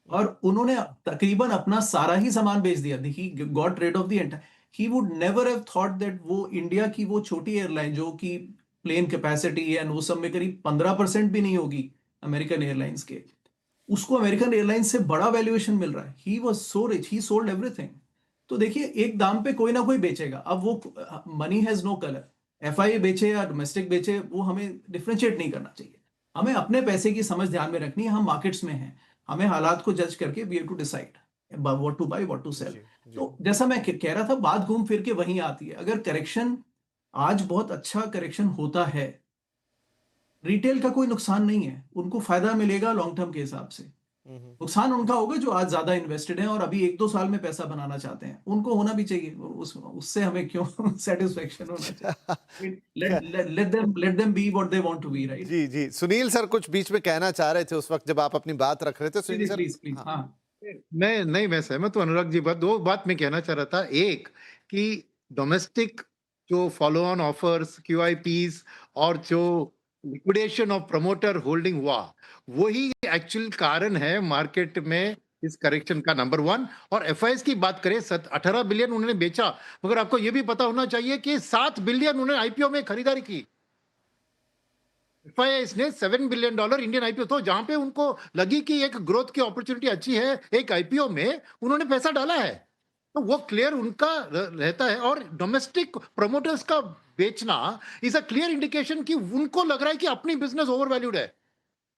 और उन्होंने तकरीबन अपना सारा ही सामान बेच दिया। He got rid of the entire. He would never have thought that वो इंडिया की वो छोटी एयरलाइन जो कि प्लेन कैपेसिटी एंड वो सब में करीब 15% भी नहीं होगी अमेरिकन एयरलाइंस के, उसको अमेरिकन एयरलाइंस से बड़ा वैल्यूएशन मिल रहा है। He was so rich, he sold everything. तो देखिए, एक दाम पे कोई ना कोई बेचेगा। अब वो money has no colour, FII बेचे या डोमेस्टिक बेचे, वो हमें डिफरेंशिएट नहीं करना चाहिए। हमें अपने पैसे की समझ ध्यान में रखनी है। हम मार्केट्स में हैं, हमें हालात को जज करके we have to decide what to buy, what to sell. जी तो जैसा मैं कह रहा था, बात घूम फिर के वहीं आती है। अगर करेक्शन आज बहुत अच्छा करेक्शन होता है, रिटेल का कोई नुकसान नहीं है, उनको फायदा मिलेगा लॉन्ग टर्म के हिसाब से। नुकसान उनका होगा जो आज ज्यादा इन्वेस्टेड हैं और अभी 1-2 साल में पैसा बनाना चाहते हैं। उनको होना भी चाहिए, उससे हमें क्यों सेटिस्फेक्शन होना चाहिए। Let them be what they want to be, right? जी जी, सुनील सर कुछ बीच में कहना चाह रहे थे उस वक्त जब आप अपनी बात रख रहे थे, Sunil please sir. Please please, हाँ हाँ। मैं सहमत हूँ अनुराग जी। बात दो बात मैं कहना चाह रहा था। एक कि डोमेस्टिक जो फॉलो ऑन ऑफर्स, क्यूआईपीस और जो लिक्विडेशन ऑफ प्रमोटर होल्डिंग हुआ, वही एक्चुअल कारण है मार्केट में इस करेक्शन का, नंबर वन। और एफआईएस की बात करें, 18 बिलियन उन्होंने बेचा, मगर आपको यह भी पता होना चाहिए कि 7 बिलियन उन्होंने आईपीओ में खरीदारी की। एफआईआईएस ने $7 बिलियन इंडियन आईपीओ, तो जहां पे उनको लगी कि एक ग्रोथ की अपॉर्चुनिटी अच्छी है, एक आईपीओ में उन्होंने पैसा डाला है, तो वो क्लियर उनका रहता है। और डोमेस्टिक प्रमोटर्स का बेचना इज अ क्लियर इंडिकेशन कि उनको लग रहा है कि अपनी बिजनेस ओवरवैल्यूड है,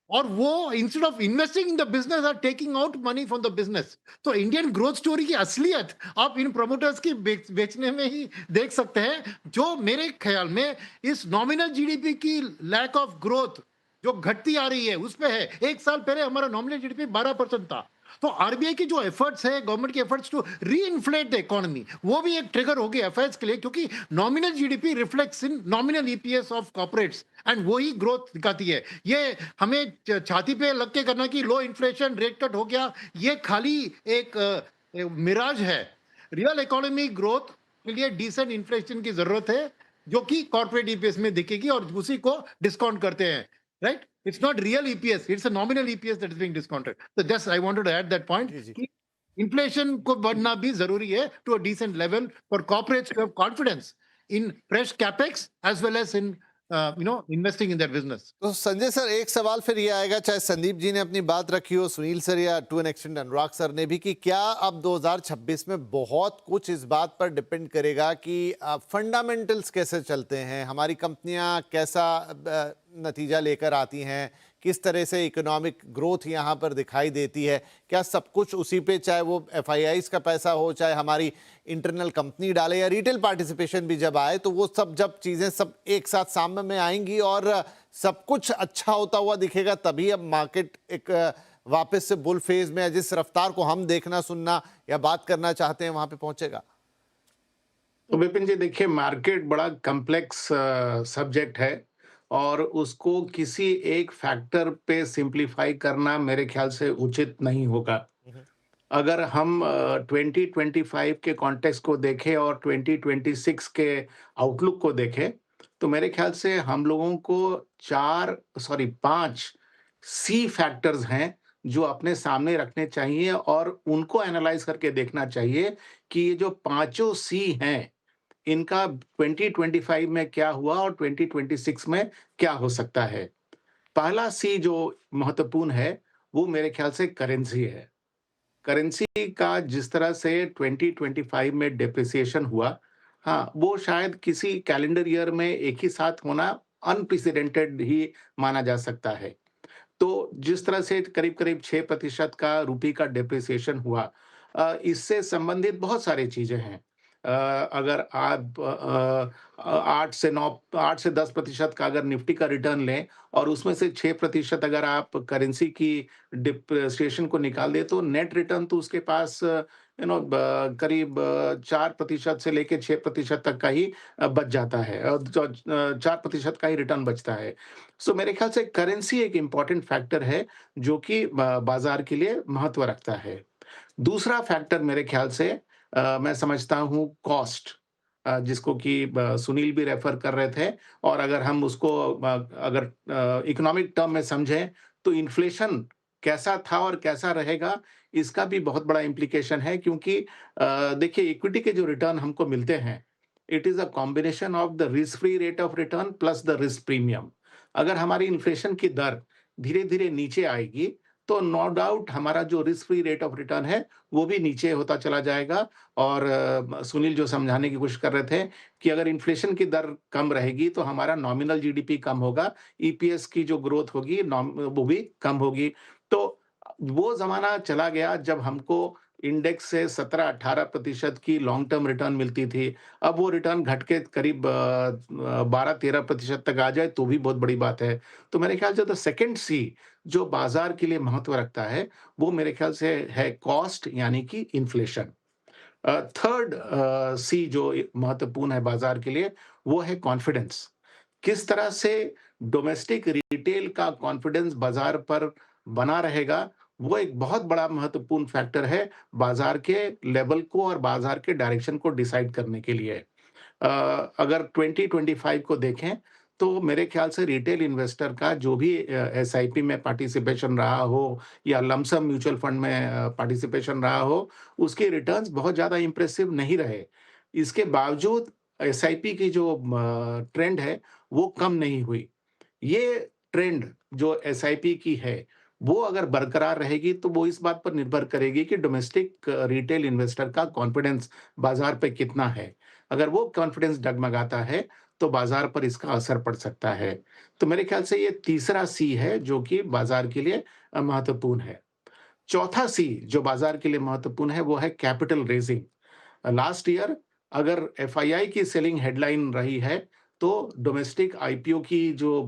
और वो instead of investing in the business are taking out money from the business. तो इंडियन ग्रोथ स्टोरी की असलियत आप इन प्रमोटर्स की बेचने में ही देख सकते हैं, जो मेरे ख्याल में इस नॉमिनल जीडीपी की लैक ऑफ ग्रोथ जो घटती आ रही है उस पे है। एक साल पहले हमारा नॉमिनल जीडीपी 12% था। तो आरबीआई की जो एफर्ट्स है, गवर्नमेंट के efforts to reinflate the economy, वो भी एक ट्रिगर होगी एफआईएस के लिए, क्योंकि nominal GDP reflects in nominal EPS of corporates, and वो ही ग्रोथ दिखाती है। ये हमें छाती पे लग के करना कि लो इन्फ्लेशन, रेट कट हो गया, ये खाली एक मिराज है। रियल इकोनॉमी ग्रोथ के लिए डिसेंट इन्फ्लेशन की जरूरत है, जो कि कॉर्पोरेट ईपीएस में दिखेगी, और उसी को डिस्काउंट करते हैं, right? It's not real EPS, it's a nominal EPS that is being discounted. So just I wanted to add that point. जी जी कि inflation को बढ़ना भी जरूरी है to a decent level for corporates to have confidence in fresh capex as well as in investing in their business. तो Sanjay sir, एक सवाल फिर ये आएगा, चाहे संदीप जी ने अपनी बात रखी हो, सुनील सर, या to an extend Anurag sir ने भी, कि क्या अब 2026 में बहुत कुछ इस बात पर डिपेंड करेगा कि फंडामेंटल्स कैसे चलते हैं, हमारी कंपनियां कैसा नतीजा लेकर आती हैं, किस तरह से इकोनॉमिक ग्रोथ यहाँ पर दिखाई देती है। क्या सब कुछ उसी पे, चाहे वो एफआईआईस का पैसा हो, चाहे हमारी इंटरनल कंपनी डाले या रिटेल पार्टिसिपेशन भी जब आए, तो वो सब जब चीज़ें सब एक साथ सामने में आएंगी और सब कुछ अच्छा होता हुआ दिखेगा, तभी अब मार्केट एक वापस से बुल फेज में, जिस रफ्तार को हम देखना, सुनना या बात करना चाहते हैं, वहां पे पहुंचेगा। तो विपिन जी, देखिए, मार्केट बड़ा कॉम्प्लेक्स सब्जेक्ट है, और उसको किसी एक फैक्टर पे सिंप्लीफाई करना मेरे ख्याल से उचित नहीं होगा। अगर हम 2025 के कॉन्टेक्स्ट को देखें और 2026 के आउटलुक को देखें, तो मेरे ख्याल से हम लोगों को 5 सी फैक्टर्स हैं जो अपने सामने रखने चाहिए, और उनको एनालाइज करके देखना चाहिए कि ये जो पांचों सी हैं, इनका 2025 में क्या हुआ और 2026 में क्या हो सकता है। पहला सी जो महत्वपूर्ण है, वो मेरे ख्याल से करेंसी है। करेंसी का जिस तरह से 2025 में डेप्रिसिएशन हुआ, हाँ, वो शायद किसी कैलेंडर ईयर में एक ही साथ होना अनप्रेसिडेंटेड ही माना जा सकता है। तो जिस तरह से करीब-करीब 6% का रुपये का डेप्रिसिएशन हुआ, इससे संबंधित बहुत सारी चीज़ें हैं। अगर आप 8 से 10% का अगर निफ्टी का रिटर्न लें, और उसमें से 6% अगर आप करेंसी की डिप्रिसिएशन को निकाल दें, तो नेट रिटर्न तो उसके पास करीब 4% से लेके 6% तक का ही बच जाता है, 4% का ही रिटर्न बचता है। सो मेरे ख्याल से करेंसी एक इम्पॉर्टेंट फैक्टर है, जो कि बाजार के लिए महत्व रखता है। दूसरा फैक्टर मेरे ख्याल से मैं समझता हूँ कॉस्ट, जिसको कि सुनील भी रेफर कर रहे थे, और अगर हम उसको अगर इकोनॉमिक टर्म में समझें तो इन्फ्लेशन कैसा था और कैसा रहेगा, इसका भी बहुत बड़ा इम्प्लीकेशन है, क्योंकि देखिए इक्विटी के जो रिटर्न हमको मिलते हैं, it is a combination of the risk free rate of return plus the risk premium. अगर हमारी इन्फ्लेशन की दर धीरे-धीरे नीचे आएगी, तो नो डाउट हमारा जो risk free rate of return है, वो भी नीचे होता चला जाएगा। और सुनील जो समझाने की कोशिश कर रहे थे कि अगर इन्फ्लेशन की दर कम रहेगी, तो हमारा नॉमिनल जीडीपी कम होगा, ईपीएस की जो ग्रोथ होगी वो भी कम होगी। तो वो ज़माना चला गया जब हमको इंडेक्स से 17-18% की लॉन्ग टर्म रिटर्न मिलती थी। अब वो रिटर्न घट के करीब 12-13% तक आ जाए तो भी बहुत बड़ी बात है। तो मेरे ख्याल से तो सेकंड सी जो बाज़ार के लिए महत्व रखता है, वो मेरे ख्याल से है कॉस्ट, यानी कि इन्फ्लेशन। थर्ड सी जो महत्वपूर्ण है बाज़ार के लिए, वो है कॉन्फिडेंस। किस तरह से डोमेस्टिक रिटेल का कॉन्फिडेंस बाज़ार पर बना रहेगा, वो एक बहुत बड़ा महत्वपूर्ण फैक्टर है बाज़ार के लेवल को और बाज़ार के डायरेक्शन को डिसाइड करने के लिए। अ, अगर 2025 को देखें, तो मेरे ख्याल से रिटेल इन्वेस्टर का जो भी एसआईपी में पार्टिसिपेशन रहा हो या लमसम म्यूचुअल फंड में पार्टिसिपेशन रहा हो, उसके रिटर्न्स बहुत ज़्यादा इम्प्रेसिव नहीं रहे। इसके बावजूद एसआईपी की जो ट्रेंड है, वो कम नहीं हुई। ये ट्रेंड जो एसआईपी की है, वो अगर बरकरार रहेगी, तो वो इस बात पर निर्भर करेगी कि डोमेस्टिक रिटेल इन्वेस्टर का कॉन्फिडेंस बाज़ार पे कितना है। अगर वो कॉन्फिडेंस डगमगाता है, तो बाज़ार पर इसका असर पड़ सकता है। तो मेरे ख्याल से ये तीसरा सी है जो कि बाज़ार के लिए महत्वपूर्ण है। चौथा सी जो बाज़ार के लिए महत्वपूर्ण है, वो है कैपिटल रेज़िंग। लास्ट ईयर अगर एफआईआई की सेलिंग हेडलाइन रही है, तो डोमेस्टिक आईपीओ की जो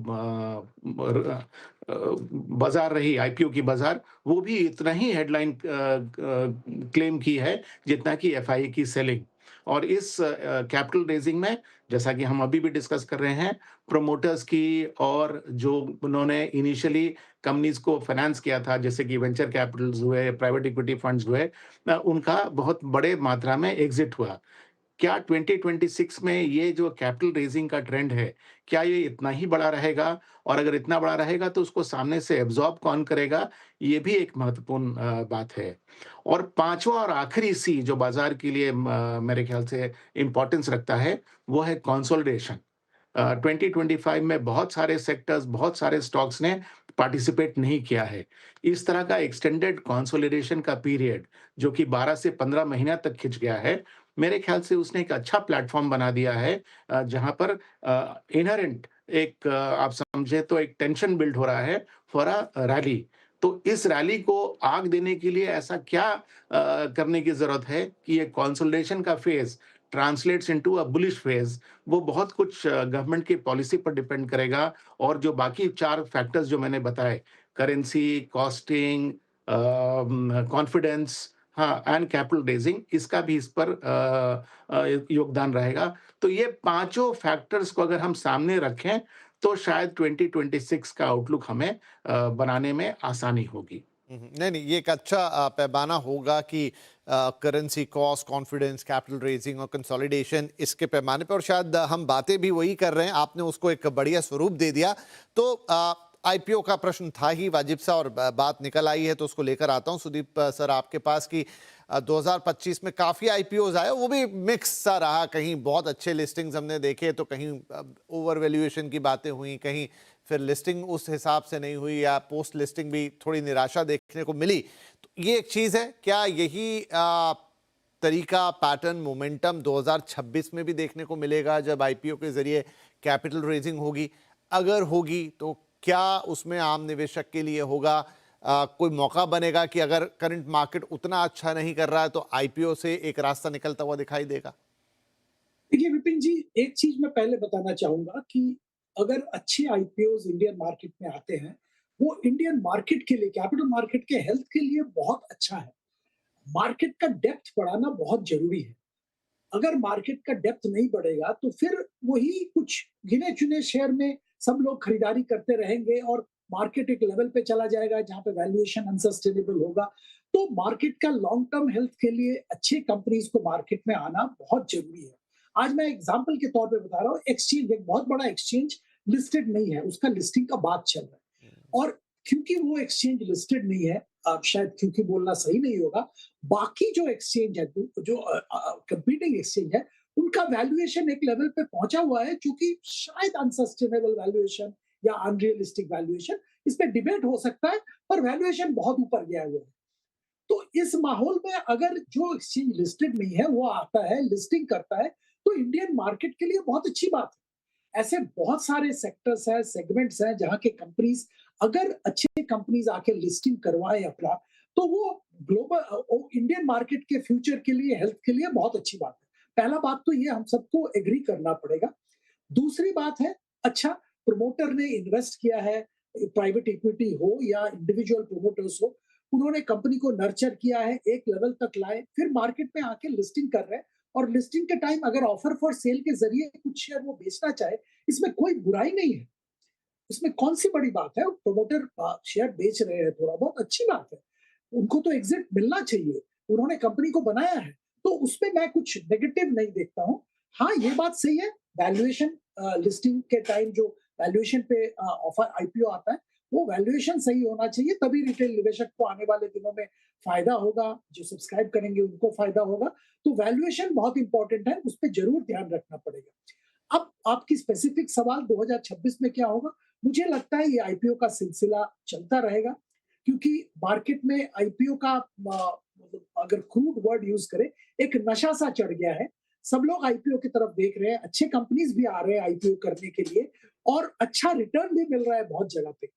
बाज़ार रही, आईपीओ की बाज़ार, वो भी इतना ही हेडलाइन क्लेम की है, जितना कि एफआईआई की सेलिंग। और इस कैपिटल रेज़िंग में, जैसा कि हम अभी भी डिस्कस कर रहे हैं, प्रोमोटर्स की और जो उन्होंने इनिशियली कंपनीज़ को फाइनेंस किया था, जैसे कि वेंचर कैपिटल्स हुए, प्राइवेट इक्विटी फंड्स हुए, उनका बहुत बड़े मात्रा में एग्ज़िट हुआ। क्या 2026 में ये जो कैपिटल रेज़िंग का ट्रेंड है, क्या ये इतना ही बड़ा रहेगा? और अगर इतना बड़ा रहेगा तो उसको सामने से एब्ज़ॉर्ब कौन करेगा? ये भी एक महत्वपूर्ण बात है। और पाँचवाँ और आखिरी सी जो बाज़ार के लिए मेरे ख़्याल से इम्पोर्टेंस रखता है, वो है कंसोलिडेशन। 2025 में बहुत सारे सेक्टर्स, बहुत सारे स्टॉक्स ने पार्टिसिपेट नहीं किया है। इस तरह का एक्सटेंडेड कंसोलिडेशन का पीरियड, जो कि 12 से 15 महीना तक खिंच गया है, मेरे ख्याल से उसने एक अच्छा प्लेटफ़ॉर्म बना दिया है, जहाँ पर इन्हेरेंट एक आप समझे तो एक टेंशन बिल्ड हो रहा है फॉर अ रैली। तो इस रैली को आग देने के लिए ऐसा क्या करने की ज़रूरत है कि ये कंसोलिडेशन का phase translates into a bullish phase, वो बहुत कुछ गवर्नमेंट की पॉलिसी पर डिपेंड करेगा। और जो बाकी 4 फैक्टर्स जो मैंने बताए, करेंसी, कॉस्टिंग, कॉन्फिडेंस, हाँ, एंड कैपिटल रेज़िंग, इसका भी इस पर योगदान रहेगा। तो ये पाँचों फैक्टर्स को अगर हम सामने रखें, तो शायद 2026 का आउटलुक हमें बनाने में आसानी होगी। नहीं, नहीं, ये एक अच्छा पैमाना होगा कि currency, cost, confidence, capital raising और कंसोलिडेशन इसके पैमाने पे, और शायद हम बातें भी वही कर रहे हैं, आपने उसको एक बढ़िया स्वरूप दे दिया। तो आईपीओ का प्रश्न था ही वाजिब सा, और बात निकल आई है तो उसको लेकर आता हूँ सुदीप सर आपके पास कि 2025 में काफ़ी आईपीओज़ आए, वो भी मिक्स सा रहा। कहीं बहुत अच्छे लिस्टिंग्स हमने देखे, तो कहीं ओवर वैल्यूएशन की बातें हुई, कहीं फिर लिस्टिंग उस हिसाब से नहीं हुई, या पोस्ट लिस्टिंग भी थोड़ी निराशा देखने को मिली। तो ये एक चीज़ है, क्या यही तरीका, पैटर्न, मोमेंटम 2026 में भी देखने को मिलेगा जब आईपीओ के जरिए कैपिटल रेजिंग होगी? अगर होगी तो क्या उसमें आम निवेशक के लिए होगा कोई मौका बनेगा कि अगर करंट मार्केट उतना अच्छा नहीं कर रहा है तो आईपीओ से एक रास्ता निकलता हुआ दिखाई देगा? देखिए विपिन जी, एक चीज मैं पहले बताना चाहूंगा कि अगर अच्छे आईपीओज इंडियन मार्केट में आते हैं, वो इंडियन मार्केट के लिए, कैपिटल मार्केट के हेल्थ के लिए बहुत अच्छा है। मार्केट का डेप्थ बढ़ाना बहुत जरूरी है। अगर मार्केट का डेप्थ नहीं बढ़ेगा तो फिर वही कुछ गिने चुने शेयर में सब लोग खरीदारी करते रहेंगे और मार्केट एक लेवल पे चला जाएगा जहां पे वैल्यूएशन अनसस्टेनेबल होगा। तो मार्केट का लॉन्ग टर्म हेल्थ के लिए अच्छे कंपनीज को मार्केट में आना बहुत जरूरी है। आज मैं एग्जांपल के तौर पे बता रहा हूँ, एक्सचेंज एक बहुत बड़ा एक्सचेंज लिस्टेड नहीं है, उसका लिस्टिंग का बात चल रहा है। और क्योंकि वो एक्सचेंज लिस्टेड नहीं है, शायद क्योंकि बोलना सही नहीं होगा, बाकी जो एक्सचेंज है, जो कंपीटिंग एक्सचेंज है, उनका वैल्यूएशन एक लेवल पे पहुंचा हुआ है जो कि शायद अनसस्टेनेबल वैल्यूएशन या अनरियलिस्टिक वैल्यूएशन, इस पे डिबेट हो सकता है, पर वैल्यूएशन बहुत ऊपर गया हुआ है। तो इस माहौल में अगर जो एक्सचेंज लिस्टेड नहीं है वो आता है, लिस्टिंग करता है, तो इंडियन मार्केट के लिए बहुत अच्छी बात है। ऐसे बहुत सारे सेक्टर्स हैं, सेगमेंट्स हैं जहां के कंपनीज, अगर अच्छे कंपनीज आके लिस्टिंग करवाएं अपना, तो वो ग्लोबल इंडियन मार्केट के फ्यूचर के लिए, हेल्थ के लिए बहुत अच्छी बात है। पहला बात तो ये हम सबको एग्री करना पड़ेगा। दूसरी बात है, अच्छा प्रमोटर ने इन्वेस्ट किया है, प्राइवेट इक्विटी हो या इंडिविजुअल प्रमोटर्स हो, उन्होंने कंपनी को नर्चर किया है, एक लेवल तक लाए, फिर मार्केट में आके लिस्टिंग कर रहे हैं, और लिस्टिंग के टाइम अगर ऑफर फॉर सेल के जरिए कुछ शेयर वो बेचना चाहे, इसमें कोई बुराई नहीं है। इसमें कौन सी बड़ी बात है? प्रमोटर शेयर बेच रहे हैं, थोड़ा बहुत अच्छी बात है, उनको तो एग्जिट मिलना चाहिए, उन्होंने कंपनी को बनाया है, तो उसमें मैं कुछ नेगेटिव नहीं देखता हूँ। हाँ, ये बात सही है, वैल्यूएशन लिस्टिंग के टाइम जो वैल्यूएशन पे ऑफर आईपीओ आता है, वो वैल्यूएशन सही होना चाहिए, तभी रिटेल निवेशक को आने वाले दिनों में फायदा होगा, जो सब्सक्राइब करेंगे उनको फायदा होगा। तो वैल्यूएशन बहुत इंपॉर्टेंट है, उस पर जरूर ध्यान रखना पड़ेगा। अब आपकी स्पेसिफिक सवाल 2026 में क्या होगा, मुझे लगता है ये आईपीओ का सिलसिला चलता रहेगा, क्योंकि मार्केट में आईपीओ का अगर क्रूड वर्ड यूज करें, एक नशा सा चढ़ गया है। सब लोग आईपीओ की तरफ देख रहे हैं, अच्छे कंपनीज भी आ रहे हैं आईपीओ करने के लिए, और अच्छा रिटर्न भी मिल रहा है बहुत जगह पे।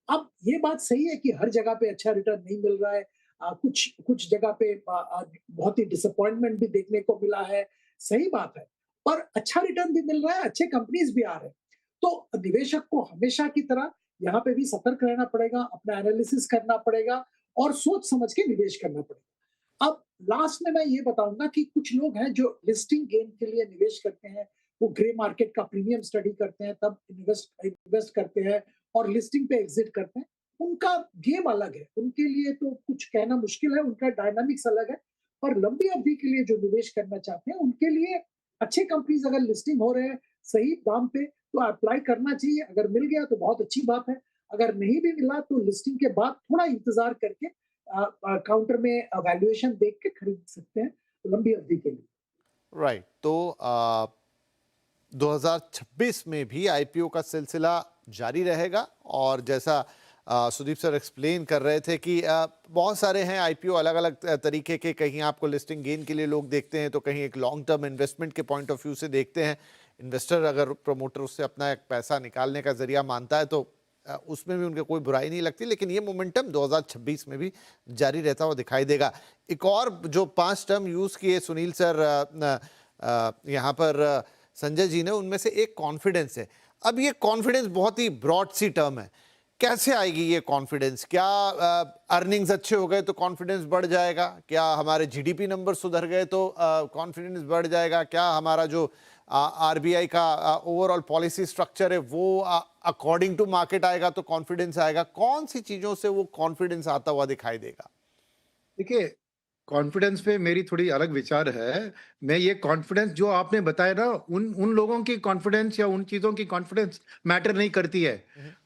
अब ये बात सही है कि हर जगह पे अच्छा रिटर्न नहीं मिल रहा है, कुछ कुछ जगह पे बहुत ही डिसअपॉइंटमेंट भी देखने को मिला है, सही बात है, पर अच्छा रिटर्न भी मिल रहा है, अच्छे कंपनीज भी आ रहे हैं। तो निवेशक को हमेशा की तरह यहाँ पे भी सतर्क रहना पड़ेगा, अपना एनालिसिस करना पड़ेगा और सोच समझ के निवेश करना पड़ेगा। अब लास्ट में मैं ये बताऊंगा कि कुछ लोग हैं जो लिस्टिंग गेन के लिए निवेश करते हैं, वो ग्रे मार्केट का प्रीमियम स्टडी करते हैं, तब इन्वेस्ट करते हैं और लिस्टिंग पे एग्जिट करते हैं। उनका गेम अलग है, उनके लिए तो कुछ कहना मुश्किल है, उनका डायनामिक्स अलग है। पर लंबी अवधि के लिए जो निवेश करना चाहते हैं, उनके लिए अच्छे कंपनीज अगर लिस्टिंग हो रहे हैं सही दाम पे, तो अप्लाई करना चाहिए। अगर मिल गया तो बहुत अच्छी बात है, अगर नहीं भी मिला तो लिस्टिंग के बाद थोड़ा इंतजार करके काउंटर में वैल्यूएशन देख के खरीद सकते हैं लंबी अवधि के लिए। राइट, तो 2026 में भी आईपीओ का सिलसिला जारी रहेगा, और जैसा सुदीप सर एक्सप्लेन कर रहे थे कि बहुत सारे हैं आईपीओ अलग अलग तरीके के, कहीं आपको लिस्टिंग गेन के लिए लोग देखते हैं, तो कहीं एक लॉन्ग टर्म इन्वेस्टमेंट के पॉइंट ऑफ व्यू से देखते हैं। इन्वेस्टर अगर प्रमोटर उससे अपना एक पैसा निकालने का जरिया मानता है तो उसमें भी उनके कोई बुराई नहीं लगती, लेकिन ये मोमेंटम 2026 में भी जारी रहता हुआ दिखाई देगा। एक और जो 5 टर्म यूज़ किए सुनील सर यहाँ पर संजय जी ने, उनमें से एक कॉन्फिडेंस है। अब ये कॉन्फिडेंस बहुत ही ब्रॉड सी टर्म है, कैसे आएगी ये कॉन्फिडेंस? क्या अर्निंग्स अच्छे हो गए तो कॉन्फिडेंस बढ़ जाएगा? क्या हमारे जीडीपी नंबर सुधर गए तो कॉन्फिडेंस बढ़ जाएगा? क्या हमारा जो आरबीआई का ओवरऑल पॉलिसी स्ट्रक्चर है वो अकॉर्डिंग टू मार्केट आएगा तो कॉन्फिडेंस आएगा? कौन सी चीजों से वो कॉन्फिडेंस आता हुआ दिखाई देगा? देखिए, कॉन्फिडेंस पे मेरी थोड़ी अलग विचार है। मैं ये कॉन्फिडेंस जो आपने बताया ना, उन उन लोगों की कॉन्फिडेंस या उन चीज़ों की कॉन्फिडेंस मैटर नहीं करती है।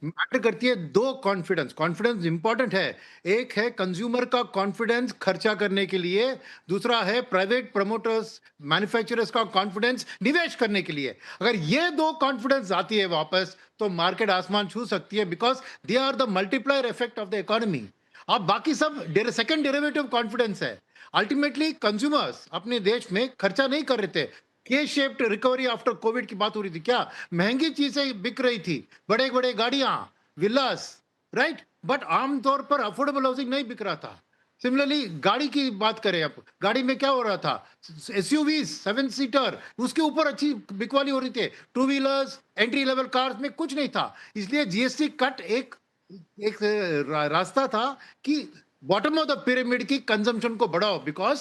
मैटर करती है 2 कॉन्फिडेंस। कॉन्फिडेंस इम्पोर्टेंट है। एक है कंज्यूमर का कॉन्फिडेंस खर्चा करने के लिए, दूसरा है प्राइवेट प्रमोटर्स, मैन्युफैक्चरर्स का कॉन्फिडेंस निवेश करने के लिए। अगर ये 2 कॉन्फिडेंस आती है वापस, तो मार्केट आसमान छू सकती है, because they are the multiplier effect of the economy. अब बाकी सब सेकंड डेरिवेटिव कॉन्फिडेंस है। अल्टीमेटली कंज्यूमर्स अपने देश में खर्चा नहीं कर रहे थे। के शेप्ड रिकवरी आफ्टर कोविड की बात हो रही थी, क्या महंगी चीजें बिक रही थी, बड़े बड़े गाड़ियां, विलास, राइट, बट आमतौर पर अफोर्डेबल हाउसिंग नहीं बिक रहा था। सिमिलरली गाड़ी की बात करें, अब गाड़ी में क्या हो रहा था, एसयूवी 7 सीटर, उसके ऊपर अच्छी बिकवाली हो रही थी। 2 व्हीलर्स, एंट्री लेवल कार्स में कुछ नहीं था। इसलिए जीएसटी कट एक रास्ता था कि बॉटम ऑफ द पिरामिड की कंजम्पशन को बढ़ाओ, बिकॉज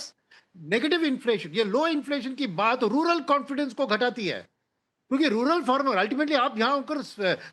नेगेटिव इन्फ्लेशन, ये लो इन्फ्लेशन की बात रूरल कॉन्फिडेंस को घटाती है। क्योंकि रूरल फार्मर अल्टीमेटली आप यहाँ होकर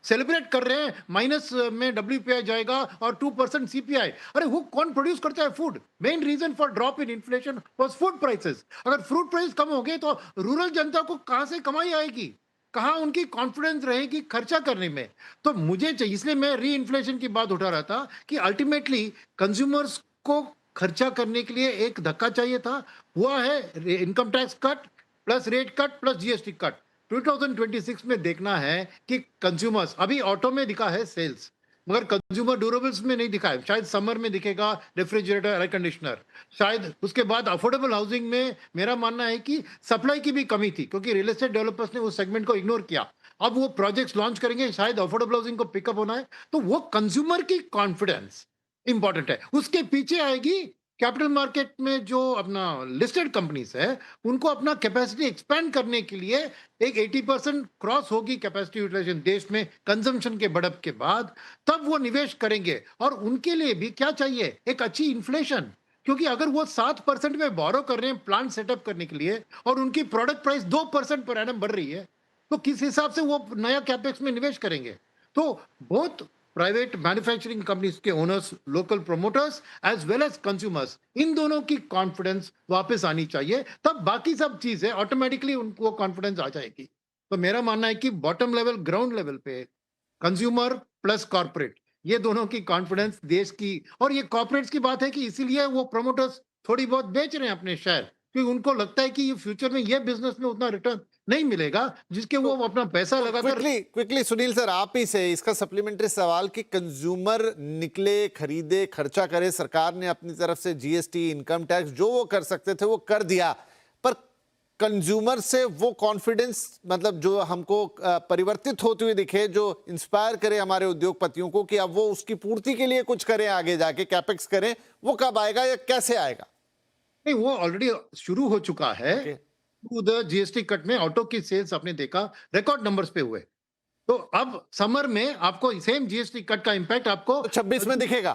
सेलिब्रेट कर रहे हैं माइनस में WPI जाएगा और 2% CPI। अरे वो कौन प्रोड्यूस करता है food? Main reason for drop in inflation was food prices. अगर फूड प्राइस कम हो गए तो रूरल जनता को कहाँ से कमाई आएगी, कहाँ उनकी कॉन्फिडेंस रहेगी खर्चा करने में? तो मुझे चाहिए, इसलिए मैं री इन्फ्लेशन की बात उठा रहा था कि अल्टीमेटली कंज्यूमर्स को खर्चा करने के लिए एक धक्का चाहिए था, हुआ है income tax cut plus rate cut plus GST cut. 2026 में देखना है कि कंज्यूमर्स, अभी ऑटो में दिखा है सेल्स, मगर कंज्यूमर ड्यूरेबल्स में नहीं दिखा है। शायद समर में दिखेगा रेफ्रिजरेटर, एयर कंडीशनर। शायद उसके बाद अफोर्डेबल हाउसिंग में मेरा मानना है कि सप्लाई की भी कमी थी, क्योंकि रियल एस्टेट डेवलपर्स ने उस सेगमेंट को इग्नोर किया। अब वो प्रोजेक्ट्स लॉन्च करेंगे, शायद अफोर्डेबल हाउसिंग को पिकअप होना है। तो वो कंज्यूमर की कॉन्फिडेंस इंपॉर्टेंट है। उसके पीछे आएगी कैपिटल मार्केट में जो अपना लिस्टेड कंपनीज है, उनको अपना कैपेसिटी एक्सपैंड करने के लिए एक 80% क्रॉस होगी कैपेसिटी यूटिलाइजेशन देश में कंजम्पशन के बढ़त के बाद, तब वो निवेश करेंगे। और उनके लिए भी क्या चाहिए? एक अच्छी इन्फ्लेशन। क्योंकि अगर वो 7% में बोरो कर रहे हैं प्लांट सेटअप करने के लिए और उनकी प्रोडक्ट प्राइस 2% पर एनम बढ़ रही है, तो किस हिसाब से वो नया कैपेक्स में निवेश करेंगे? तो बहुत प्राइवेट मैन्युफैक्चरिंग कंपनीज के owners, local promoters as well as consumers, इन दोनों की कॉन्फिडेंस वापस आनी चाहिए, तब बाकी सब चीजें ऑटोमेटिकली उनको कॉन्फिडेंस आ जाएगी। तो मेरा मानना है कि बॉटम लेवल, ग्राउंड लेवल पे कंज्यूमर प्लस कॉर्पोरेट, ये दोनों की कॉन्फिडेंस देश की, और ये कॉर्पोरेट्स की बात है कि इसीलिए वो प्रोमोटर्स थोड़ी बहुत बेच रहे हैं अपने शेयर, क्योंकि उनको लगता है कि ये फ्यूचर में ये बिजनेस में उतना रिटर्न नहीं मिलेगा जिसके वो अपना पैसा लगाकर। क्विकली सुनील सर, आप ही से इसका सप्लीमेंट्री सवाल कि कंज्यूमर निकले, खरीदे, खर्चा करे, सरकार ने अपनी तरफ से GST, इनकम टैक्स जो वो कर सकते थे वो कर दिया, पर कंज्यूमर से वो कॉन्फिडेंस, मतलब जो हमको परिवर्तित होते हुए दिखे, जो इंस्पायर करे हमारे उद्योगपतियों को कि अब वो उसकी पूर्ति के लिए कुछ करें, आगे जाके कैपेक्स करें, वो कब आएगा या कैसे आएगा? नहीं, वो ऑलरेडी शुरू हो चुका है। Okay. GST कट में ऑटो की सेल्स आपने देखा रिकॉर्ड नंबर्स पे हुए। तो अब समर में आपको सेम GST कट का इंपैक्ट आपको तो 26 में दिखेगा।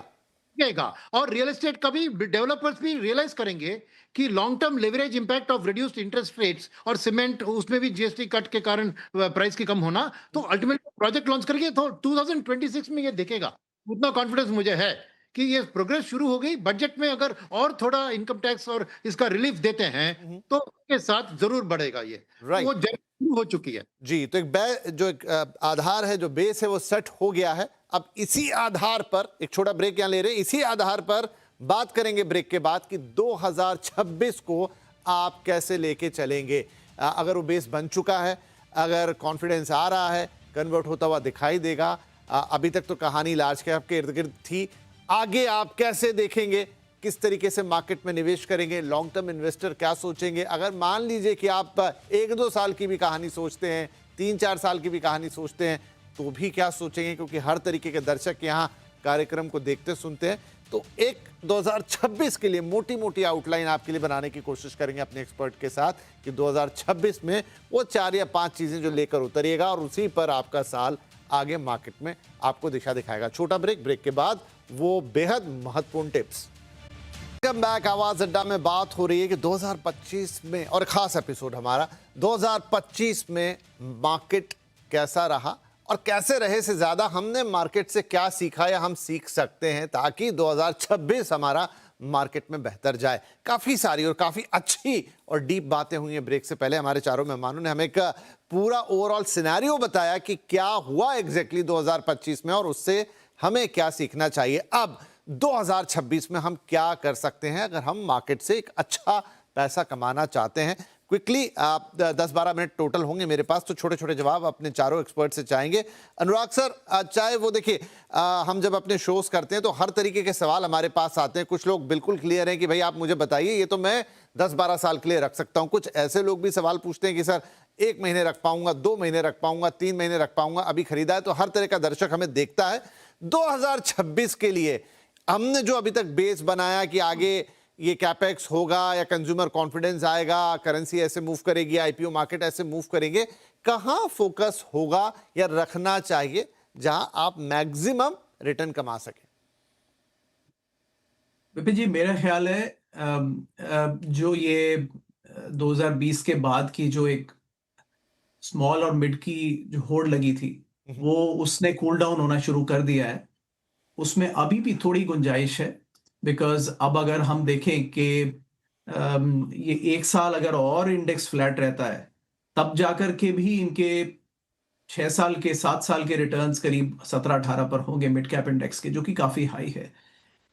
दिखेगा। और रियल एस्टेट का भी डेवलपर्स भी रियलाइज करेंगे कि long term leverage impact of reduced interest rates और सीमेंट, उसमें भी GST कट के कारण प्राइस की कम होना, तो अल्टीमेटली प्रोजेक्ट लॉन्च करेंगे तो 2026 में ये दिखेगा। उतना कॉन्फिडेंस मुझे है कि ये प्रोग्रेस शुरू हो गई। बजट में अगर और थोड़ा इनकम टैक्स और इसका रिलीफ देते हैं तो उसके साथ जरूर बढ़ेगा ये। Right. वो शुरू हो चुकी है जी, तो एक आधार है, जो बेस है वो सेट हो गया है। अब इसी आधार पर एक छोटा ब्रेक यहां ले रहे हैं, इसी आधार पर बात करेंगे ब्रेक के बाद कि 2026 को आप कैसे लेके चलेंगे। अगर वो बेस बन चुका है, अगर कॉन्फिडेंस आ रहा है, कन्वर्ट होता हुआ दिखाई देगा। अभी तक तो कहानी लार्ज कैप के इर्द गिर्द थी, आगे आप कैसे देखेंगे, किस तरीके से मार्केट में निवेश करेंगे, लॉन्ग टर्म इन्वेस्टर क्या सोचेंगे? अगर मान लीजिए कि आप 1-2 साल की भी कहानी सोचते हैं, 3-4 साल की भी कहानी सोचते हैं, तो भी क्या सोचेंगे? क्योंकि हर तरीके के दर्शक यहाँ कार्यक्रम को देखते सुनते हैं। तो एक 2026 के लिए मोटी मोटी आउटलाइन आपके लिए बनाने की कोशिश करेंगे अपने एक्सपर्ट के साथ कि 2026 में वो 4 या 5 चीजें जो लेकर उतरिएगा और उसी पर आपका साल आगे मार्केट में आपको दिशा दिखाएगा। छोटा ब्रेक के बाद वो बेहद महत्वपूर्ण टिप्स। Welcome back. आवाज अड्डा में बात हो रही है कि 2025 में, और खास एपिसोड हमारा 2025 में मार्केट कैसा रहा और कैसे रहे से ज्यादा हमने मार्केट से क्या सीखा या हम सीख सकते हैं ताकि 2026 हमारा मार्केट में बेहतर जाए। काफी सारी और काफी अच्छी और डीप बातें हुई हैं। ब्रेक से पहले हमारे चारों मेहमानों ने हमें एक पूरा ओवरऑल सिनेरियो बताया कि क्या हुआ एग्जैक्टली 2025 में और उससे हमें क्या सीखना चाहिए। अब 2026 में हम क्या कर सकते हैं अगर हम मार्केट से एक अच्छा पैसा कमाना चाहते हैं। क्विकली 10-12 मिनट टोटल होंगे मेरे पास, तो छोटे छोटे जवाब अपने चारों एक्सपर्ट से चाहेंगे। अनुराग सर, चाहे वो देखिए हम जब अपने शोज करते हैं तो हर तरीके के सवाल हमारे पास आते हैं। कुछ लोग बिल्कुल क्लियर हैं कि भाई आप मुझे बताइए, ये तो मैं 10-12 साल के लिए रख सकता हूं। कुछ ऐसे लोग भी सवाल पूछते हैं कि सर 1 महीने रख पाऊंगा, 2 महीने रख पाऊंगा, 3 महीने रख पाऊंगा, अभी खरीदा है। तो हर तरह का दर्शक हमें देखता है। 2026 के लिए हमने जो अभी तक बेस बनाया कि आगे ये कैपेक्स होगा या कंज्यूमर कॉन्फिडेंस आएगा, करेंसी ऐसे मूव करेगी, आईपीओ मार्केट ऐसे मूव करेंगे, कहां फोकस होगा या रखना चाहिए जहां आप मैक्सिमम रिटर्न कमा सके? विपिन जी, मेरा ख्याल है जो ये 2020 के बाद की जो एक स्मॉल और मिड की जो होड़ लगी थी वो उसने कूल डाउन होना शुरू कर दिया है। उसमें अभी भी थोड़ी गुंजाइश है, बिकॉज अब अगर हम देखें कि ये एक साल अगर और इंडेक्स फ्लैट रहता है तब जाकर के भी इनके 6 साल के 7 साल के रिटर्न्स करीब 17-18 पर होंगे मिड कैप इंडेक्स के, जो कि काफी हाई है।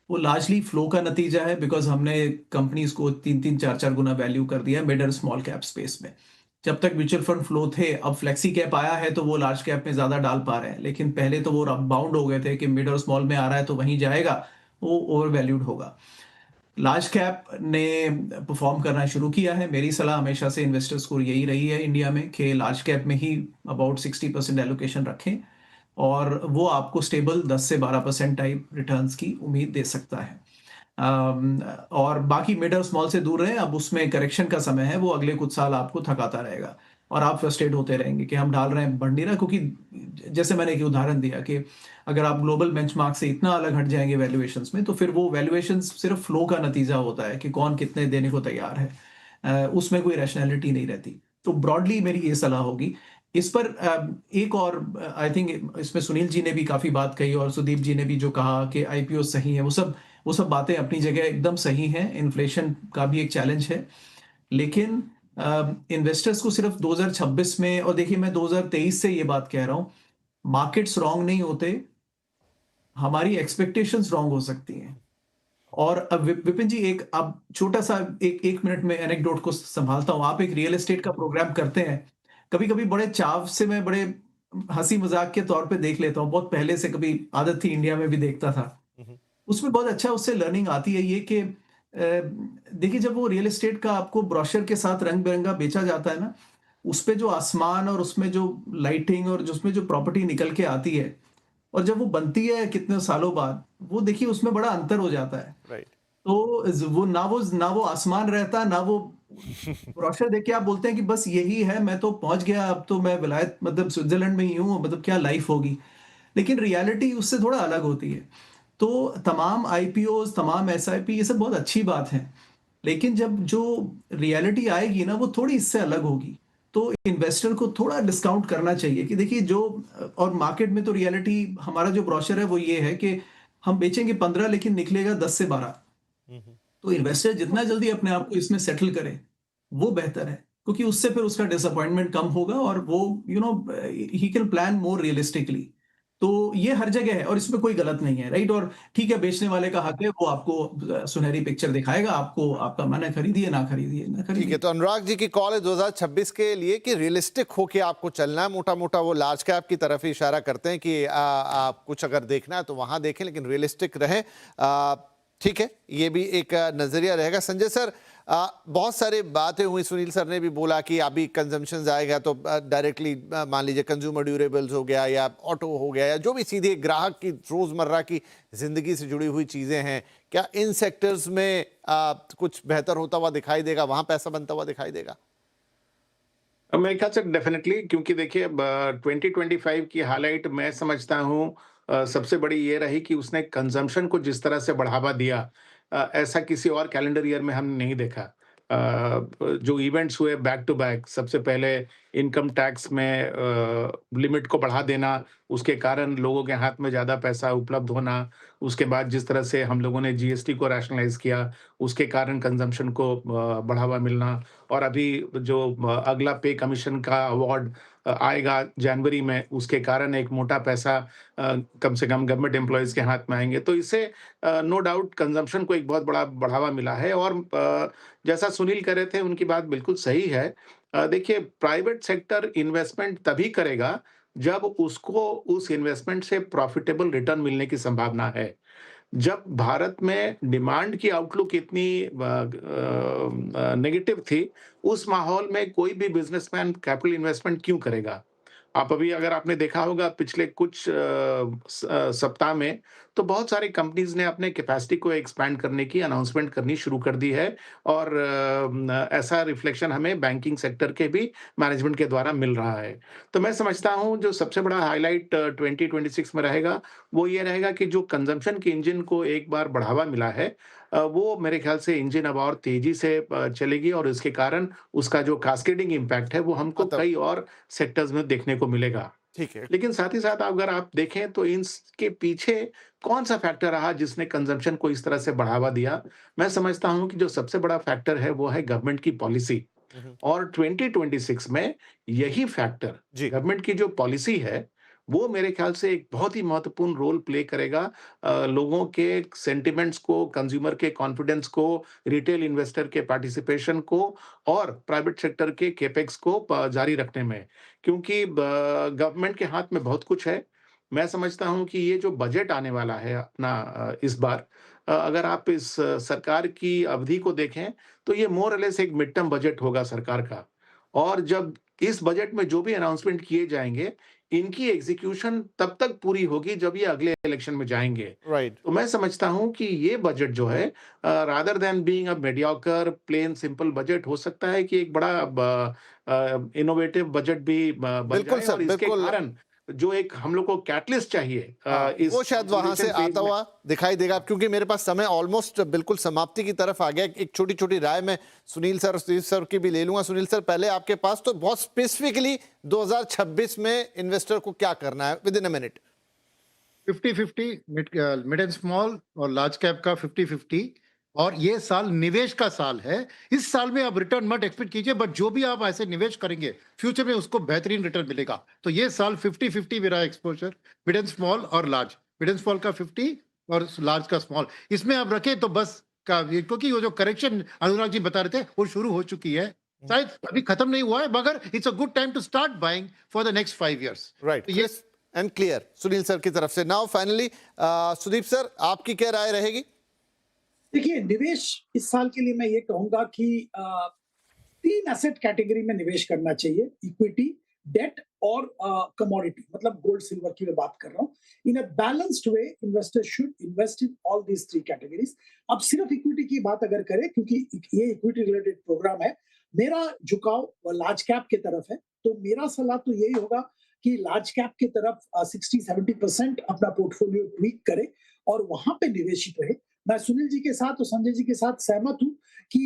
वो लार्जली फ्लो का नतीजा है, बिकॉज हमने कंपनीज को 3-3 4-4 गुना वैल्यू कर दिया मिड और स्मॉल कैप स्पेस में। जब तक म्यूचुअल फंड फ्लो थे, अब फ्लेक्सी कैप आया है तो वो लार्ज कैप में ज्यादा डाल पा रहे हैं, लेकिन पहले तो वो बाउंड हो गए थे कि मिड और स्मॉल में आ रहा है तो वहीं जाएगा, वो ओवर वैल्यूड होगा। लार्ज कैप ने परफॉर्म करना शुरू किया है। मेरी सलाह हमेशा से इन्वेस्टर्स को यही रही है इंडिया में कि लार्ज कैप में ही अबाउट 60% एलोकेशन रखें, और वो आपको स्टेबल 10 से 12% टाइप रिटर्न्स की उम्मीद दे सकता है। और बाकी मिड और स्मॉल से दूर रहें। अब उसमें करेक्शन का समय है, वो अगले कुछ साल आपको थकाता रहेगा और आप फ्रस्ट्रेट होते रहेंगे कि हम डाल रहे हैं बढ़ नहीं रहा, क्योंकि जैसे मैंने एक उदाहरण दिया कि अगर आप ग्लोबल बेंचमार्क से इतना अलग हट जाएंगे वैल्यूएशंस में, तो फिर वो वैल्यूएशंस सिर्फ फ्लो का नतीजा होता है कि कौन कितने देने को तैयार है, उसमें कोई रैशनैलिटी नहीं रहती। तो ब्रॉडली मेरी ये सलाह होगी इस पर। एक और आई थिंक इसमें सुनील जी ने भी काफी बात कही और सुदीप जी ने भी जो कहा कि आईपीओ सही है, वो सब बातें अपनी जगह एकदम सही हैं। इन्फ्लेशन का भी एक चैलेंज है, लेकिन इन्वेस्टर्स को सिर्फ 2026 में, और देखिए मैं 2023 से ये बात कह रहा हूं, मार्केट्स रॉन्ग नहीं होते, हमारी एक्सपेक्टेशंस रॉन्ग हो सकती हैं। और अब विपिन जी, एक अब छोटा सा एक मिनट में एनेक्डोट को संभालता हूं। आप एक रियल एस्टेट का प्रोग्राम करते हैं, कभी कभी बड़े चाव से मैं बड़े हंसी मजाक के तौर पे देख लेता हूँ, बहुत पहले से कभी आदत थी, इंडिया में भी देखता था। उसमें बहुत अच्छा उससे लर्निंग आती है ये कि देखिए जब वो रियल एस्टेट का आपको ब्रोशर के साथ रंग बिरंगा बेचा जाता है ना, उस पे जो आसमान और उसमें जो लाइटिंग और जो उसमें जो प्रॉपर्टी निकल के आती है, और जब वो बनती है कितने सालों बाद, वो देखिए उसमें बड़ा अंतर हो जाता है। राइट। तो वो आसमान रहता, ना वो ब्रोशर देख के आप बोलते हैं कि बस यही है, मैं तो पहुंच गया, अब तो मैं विलायत मतलब स्विट्जरलैंड में ही हूँ, मतलब क्या लाइफ होगी। लेकिन रियलिटी उससे थोड़ा अलग होती है। तो तमाम आईपीओज, तमाम एसआईपी, ये सब बहुत अच्छी बात है, लेकिन जब जो रियलिटी आएगी ना, वो थोड़ी इससे अलग होगी। तो इन्वेस्टर को थोड़ा डिस्काउंट करना चाहिए कि देखिए जो, और मार्केट में तो रियलिटी, हमारा जो ब्रोशर है वो ये है कि हम बेचेंगे 15 लेकिन निकलेगा 10 से 12। तो इन्वेस्टर जितना जल्दी अपने आप को इसमें सेटल करे वो बेहतर है, क्योंकि उससे फिर उसका डिसअपॉइंटमेंट कम होगा और वो he can plan more realistically. तो ये हर जगह है और इसमें कोई गलत नहीं है, राइट। और ठीक है, बेचने वाले का हक है, वो आपको सुनहरी पिक्चर दिखाएगा, आपको आपका मन है खरीदिए, ना खरीदिए, ना ठीक है, खरीदिए। तो अनुराग जी की कॉल है 2026 के लिए कि रियलिस्टिक होके आपको चलना है। मोटा मोटा वो लार्ज कैप की तरफ ही इशारा करते हैं कि आप कुछ अगर देखना है तो वहां देखें, लेकिन रियलिस्टिक रहें। ठीक है, ये भी एक नजरिया रहेगा। संजय सर, बहुत सारी बातें हुई, सुनील सर ने भी बोला कि अभी कंजम्पशन आएगा तो डायरेक्टली मान लीजिए कंज्यूमर ड्यूरेबल्स हो गया या ऑटो हो गया या जो भी सीधे ग्राहक की रोजमर्रा की जिंदगी से जुड़ी हुई चीजें हैं, क्या इन सेक्टर्स में कुछ बेहतर होता हुआ दिखाई देगा, वहां पैसा बनता हुआ दिखाई देगा? मेरे ख्याल से डेफिनेटली, क्योंकि देखिए 2025 की हाईलाइट मैं समझता हूँ सबसे बड़ी ये रही कि उसने कंजम्पशन को जिस तरह से बढ़ावा दिया, ऐसा किसी और कैलेंडर ईयर में हमने नहीं देखा। जो इवेंट्स हुए बैक टू बैक, सबसे पहले इनकम टैक्स में लिमिट को बढ़ा देना, उसके कारण लोगों के हाथ में ज़्यादा पैसा उपलब्ध होना, उसके बाद जिस तरह से हम लोगों ने जीएसटी को रैशनलाइज किया, उसके कारण कंजम्पशन को बढ़ावा मिलना, और अभी जो अगला पे कमीशन का अवार्ड आएगा जनवरी में, उसके कारण एक मोटा पैसा कम से कम गवर्नमेंट एम्प्लॉइज के हाथ में आएंगे। तो इससे नो डाउट कंजम्पशन को एक बहुत बड़ा बढ़ावा मिला है। और जैसा सुनील कह रहे थे, उनकी बात बिल्कुल सही है। देखिए, प्राइवेट सेक्टर इन्वेस्टमेंट तभी करेगा जब उसको उस इन्वेस्टमेंट से प्रॉफिटेबल रिटर्न मिलने की संभावना है। जब भारत में डिमांड की आउटलुक इतनी नेगेटिव थी, उस माहौल में कोई भी बिजनेसमैन कैपिटल इन्वेस्टमेंट क्यों करेगा? आप अभी अगर आपने देखा होगा पिछले कुछ सप्ताह में, तो बहुत सारी कंपनीज ने अपने कैपेसिटी को एक्सपैंड करने की अनाउंसमेंट करनी शुरू कर दी है, और ऐसा रिफ्लेक्शन हमें बैंकिंग सेक्टर के भी मैनेजमेंट के द्वारा मिल रहा है। तो मैं समझता हूँ जो सबसे बड़ा हाइलाइट 2026 में रहेगा, वो ये रहेगा कि जो कंजम्पशन के इंजन को एक बार बढ़ावा मिला है, वो मेरे ख्याल से इंजन अब और तेजी से चलेगी और इसके कारण उसका जो कास्केडिंग इम्पैक्ट है वो हमको मतलब कई और सेक्टर्स में देखने को मिलेगा। ठीक है। लेकिन साथ ही साथ अगर आप देखें तो इसके पीछे कौन-सा फैक्टर रहा जिसने कंज़म्पशन को इस तरह से बढ़ावा दिया? मैं समझता हूँ कि जो सबसे बड़ा फैक्टर है वो है गवर्नमेंट की पॉलिसी। हुँ, हुँ। और 2026 में यही फैक्टर जी, गवर्नमेंट की जो पॉलिसी है, वो मेरे ख्याल से एक बहुत ही महत्वपूर्ण रोल प्ले करेगा लोगों के सेंटिमेंट्स को, कंज्यूमर के कॉन्फिडेंस को, रिटेल इन्वेस्टर के पार्टिसिपेशन को और प्राइवेट सेक्टर के कैपेक्स को जारी रखने में। क्योंकि गवर्नमेंट के हाथ में बहुत कुछ है। मैं समझता हूँ कि ये जो बजट आने वाला है अपना इस बार अगर आप इस सरकार की अवधि को देखें तो ये मोर और लेस एक मिड टर्म बजट होगा सरकार का। और जब इस बजट में जो भी अनाउंसमेंट किए जाएँगे, इनकी एग्ज़ीक्यूशन तब तक पूरी होगी जब ये अगले इलेक्शन में जाएँगे। राइट। तो मैं समझता हूँ कि ये बजट जो है rather than being a mediocre plain simple budget हो सकता है कि एक बड़ा इनोवेटिव बजट भी बन बिल्कुल जाए सर, और इसके बिल्कुल। कारण जो एक हम लोग को कैटलिस्ट चाहिए हाँ, वो इस शायद वहाँ से कंसोलिडेशन फेज़ आता में। हुआ दिखाई देगा क्योंकि मेरे पास समय ऑलमोस्ट बिल्कुल समाप्ति की तरफ आ गया। एक छोटी-छोटी राय मैं सुनील सर और सुदीप सर की भी ले लूँगा। सुनील सर पहले आपके पास तो बहुत स्पेसिफिकली 2026 में इन्वेस्टर को क्या करना है with in a minute? 50-50 mid and small और लार्ज कैप का 50-50 और ये साल निवेश का साल है। इस साल में आप रिटर्न मत एक्सपेक्ट कीजिए, बट जो भी आप ऐसे निवेश करेंगे फ्यूचर में उसको बेहतरीन रिटर्न मिलेगा। तो ये साल 50-50 मेरा एक्सपोजर मिड एंड स्मॉल और लार्ज, मिड एंड स्मॉल का 50 और लार्ज का स्मॉल, इसमें आप रखें तो बस का क्योंकि वो जो करेक्शन अनुराग जी बता रहे थे वो शुरू हो चुकी है, शायद अभी खत्म नहीं हुआ है, मगर it's a good time to start buying for the next 5 years. Right, तो ये crisp and clear Sunil sir की तरफ से। नाउ फाइनली सुदीप सर आपकी क्या राय रहेगी? देखिए, निवेश इस साल के लिए मैं ये कहूंगा कि 3 एसेट कैटेगरी में निवेश करना चाहिए: इक्विटी, डेट और कमोडिटी, मतलब गोल्ड सिल्वर की मैं बात कर रहा हूँ। In a balanced way investor should invest in all these 3 categories. अब सिर्फ इक्विटी की बात अगर करें, क्योंकि ये इक्विटी रिलेटेड प्रोग्राम है, मेरा झुकाव लार्ज कैप की तरफ है, तो मेरा सलाह तो यही होगा कि लार्ज कैप की तरफ 60-70% अपना पोर्टफोलियो ट्वीक करे और वहां पे निवेशित रहे। मैं सुनील जी के साथ और संजय जी के साथ सहमत हूं कि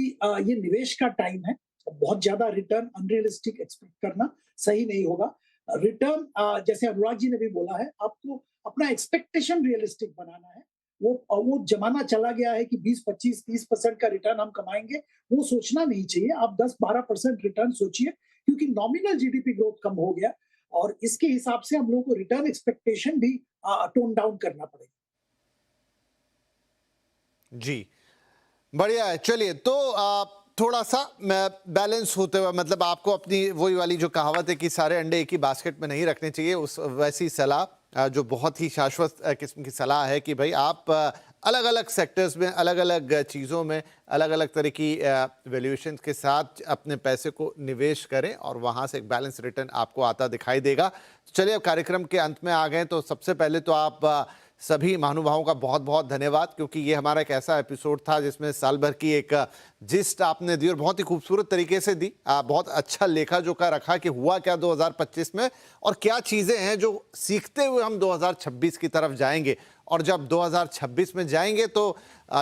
ये निवेश का टाइम है। बहुत ज्यादा रिटर्न अनरियलिस्टिक एक्सपेक्ट करना सही नहीं होगा। रिटर्न जैसे अनुराग जी ने भी बोला है, आपको अपना एक्सपेक्टेशन रियलिस्टिक बनाना है। वो जमाना चला गया है कि 20, 25, 30% का रिटर्न हम कमाएंगे, वो सोचना नहीं चाहिए। आप 10-12% रिटर्न सोचिए, क्योंकि नॉमिनल जीडीपी ग्रोथ कम हो गया और इसके हिसाब से हम लोगों को रिटर्न एक्सपेक्टेशन भी टोन डाउन करना पड़ेगा। जी, बढ़िया है। चलिए, तो थोड़ा सा बैलेंस होते हुए, मतलब आपको अपनी वही वाली जो कहावत है कि सारे अंडे एक ही बास्केट में नहीं रखने चाहिए, उस वैसी सलाह जो बहुत ही शाश्वत किस्म की सलाह है कि भाई आप अलग अलग सेक्टर्स में, अलग अलग चीज़ों में, अलग अलग तरह की वैल्यूएशन के साथ अपने पैसे को निवेश करें और वहाँ से एक बैलेंस रिटर्न आपको आता दिखाई देगा। चलिए, अब कार्यक्रम के अंत में आ गए, तो सबसे पहले तो आप सभी महानुभावों का बहुत बहुत धन्यवाद, क्योंकि ये हमारा एक ऐसा एपिसोड था जिसमें साल भर की एक जिस्ट आपने दी और बहुत ही खूबसूरत तरीके से दी। बहुत अच्छा लेखा जोखा रखा कि हुआ क्या 2025 में और क्या चीज़ें हैं जो सीखते हुए हम 2026 की तरफ जाएंगे। और जब 2026 में जाएंगे तो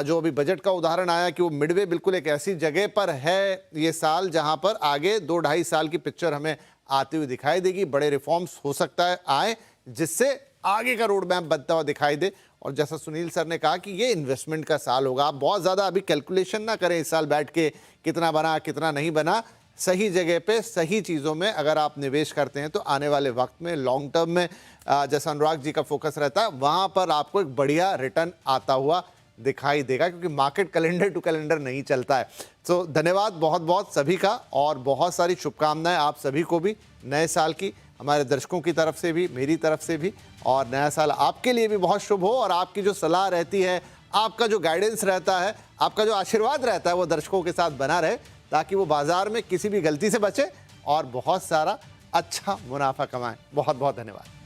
जो अभी बजट का उदाहरण आया कि वो मिडवे बिल्कुल एक ऐसी जगह पर है ये साल जहां पर आगे 2-2.5 साल की पिक्चर हमें आती हुई दिखाई देगी। बड़े रिफॉर्म्स हो सकता है आए जिससे आगे का रोड मैप बनता हुआ दिखाई दे। और जैसा सुनील सर ने कहा कि ये इन्वेस्टमेंट का साल होगा, आप बहुत ज़्यादा अभी कैलकुलेशन ना करें इस साल बैठ के कितना बना कितना नहीं बना। सही जगह पे सही चीज़ों में अगर आप निवेश करते हैं तो आने वाले वक्त में लॉन्ग टर्म में जैसा अनुराग जी का फोकस रहता है वहाँ पर आपको एक बढ़िया रिटर्न आता हुआ दिखाई देगा, क्योंकि मार्केट कैलेंडर टू कैलेंडर नहीं चलता है। तो धन्यवाद बहुत बहुत सभी का और बहुत सारी शुभकामनाएं आप सभी को भी नए साल की, हमारे दर्शकों की तरफ से भी, मेरी तरफ से भी। और नया साल आपके लिए भी बहुत शुभ हो और आपकी जो सलाह रहती है, आपका जो गाइडेंस रहता है, आपका जो आशीर्वाद रहता है वो दर्शकों के साथ बना रहे, ताकि वो बाजार में किसी भी गलती से बचे और बहुत सारा अच्छा मुनाफा कमाएं। बहुत बहुत धन्यवाद।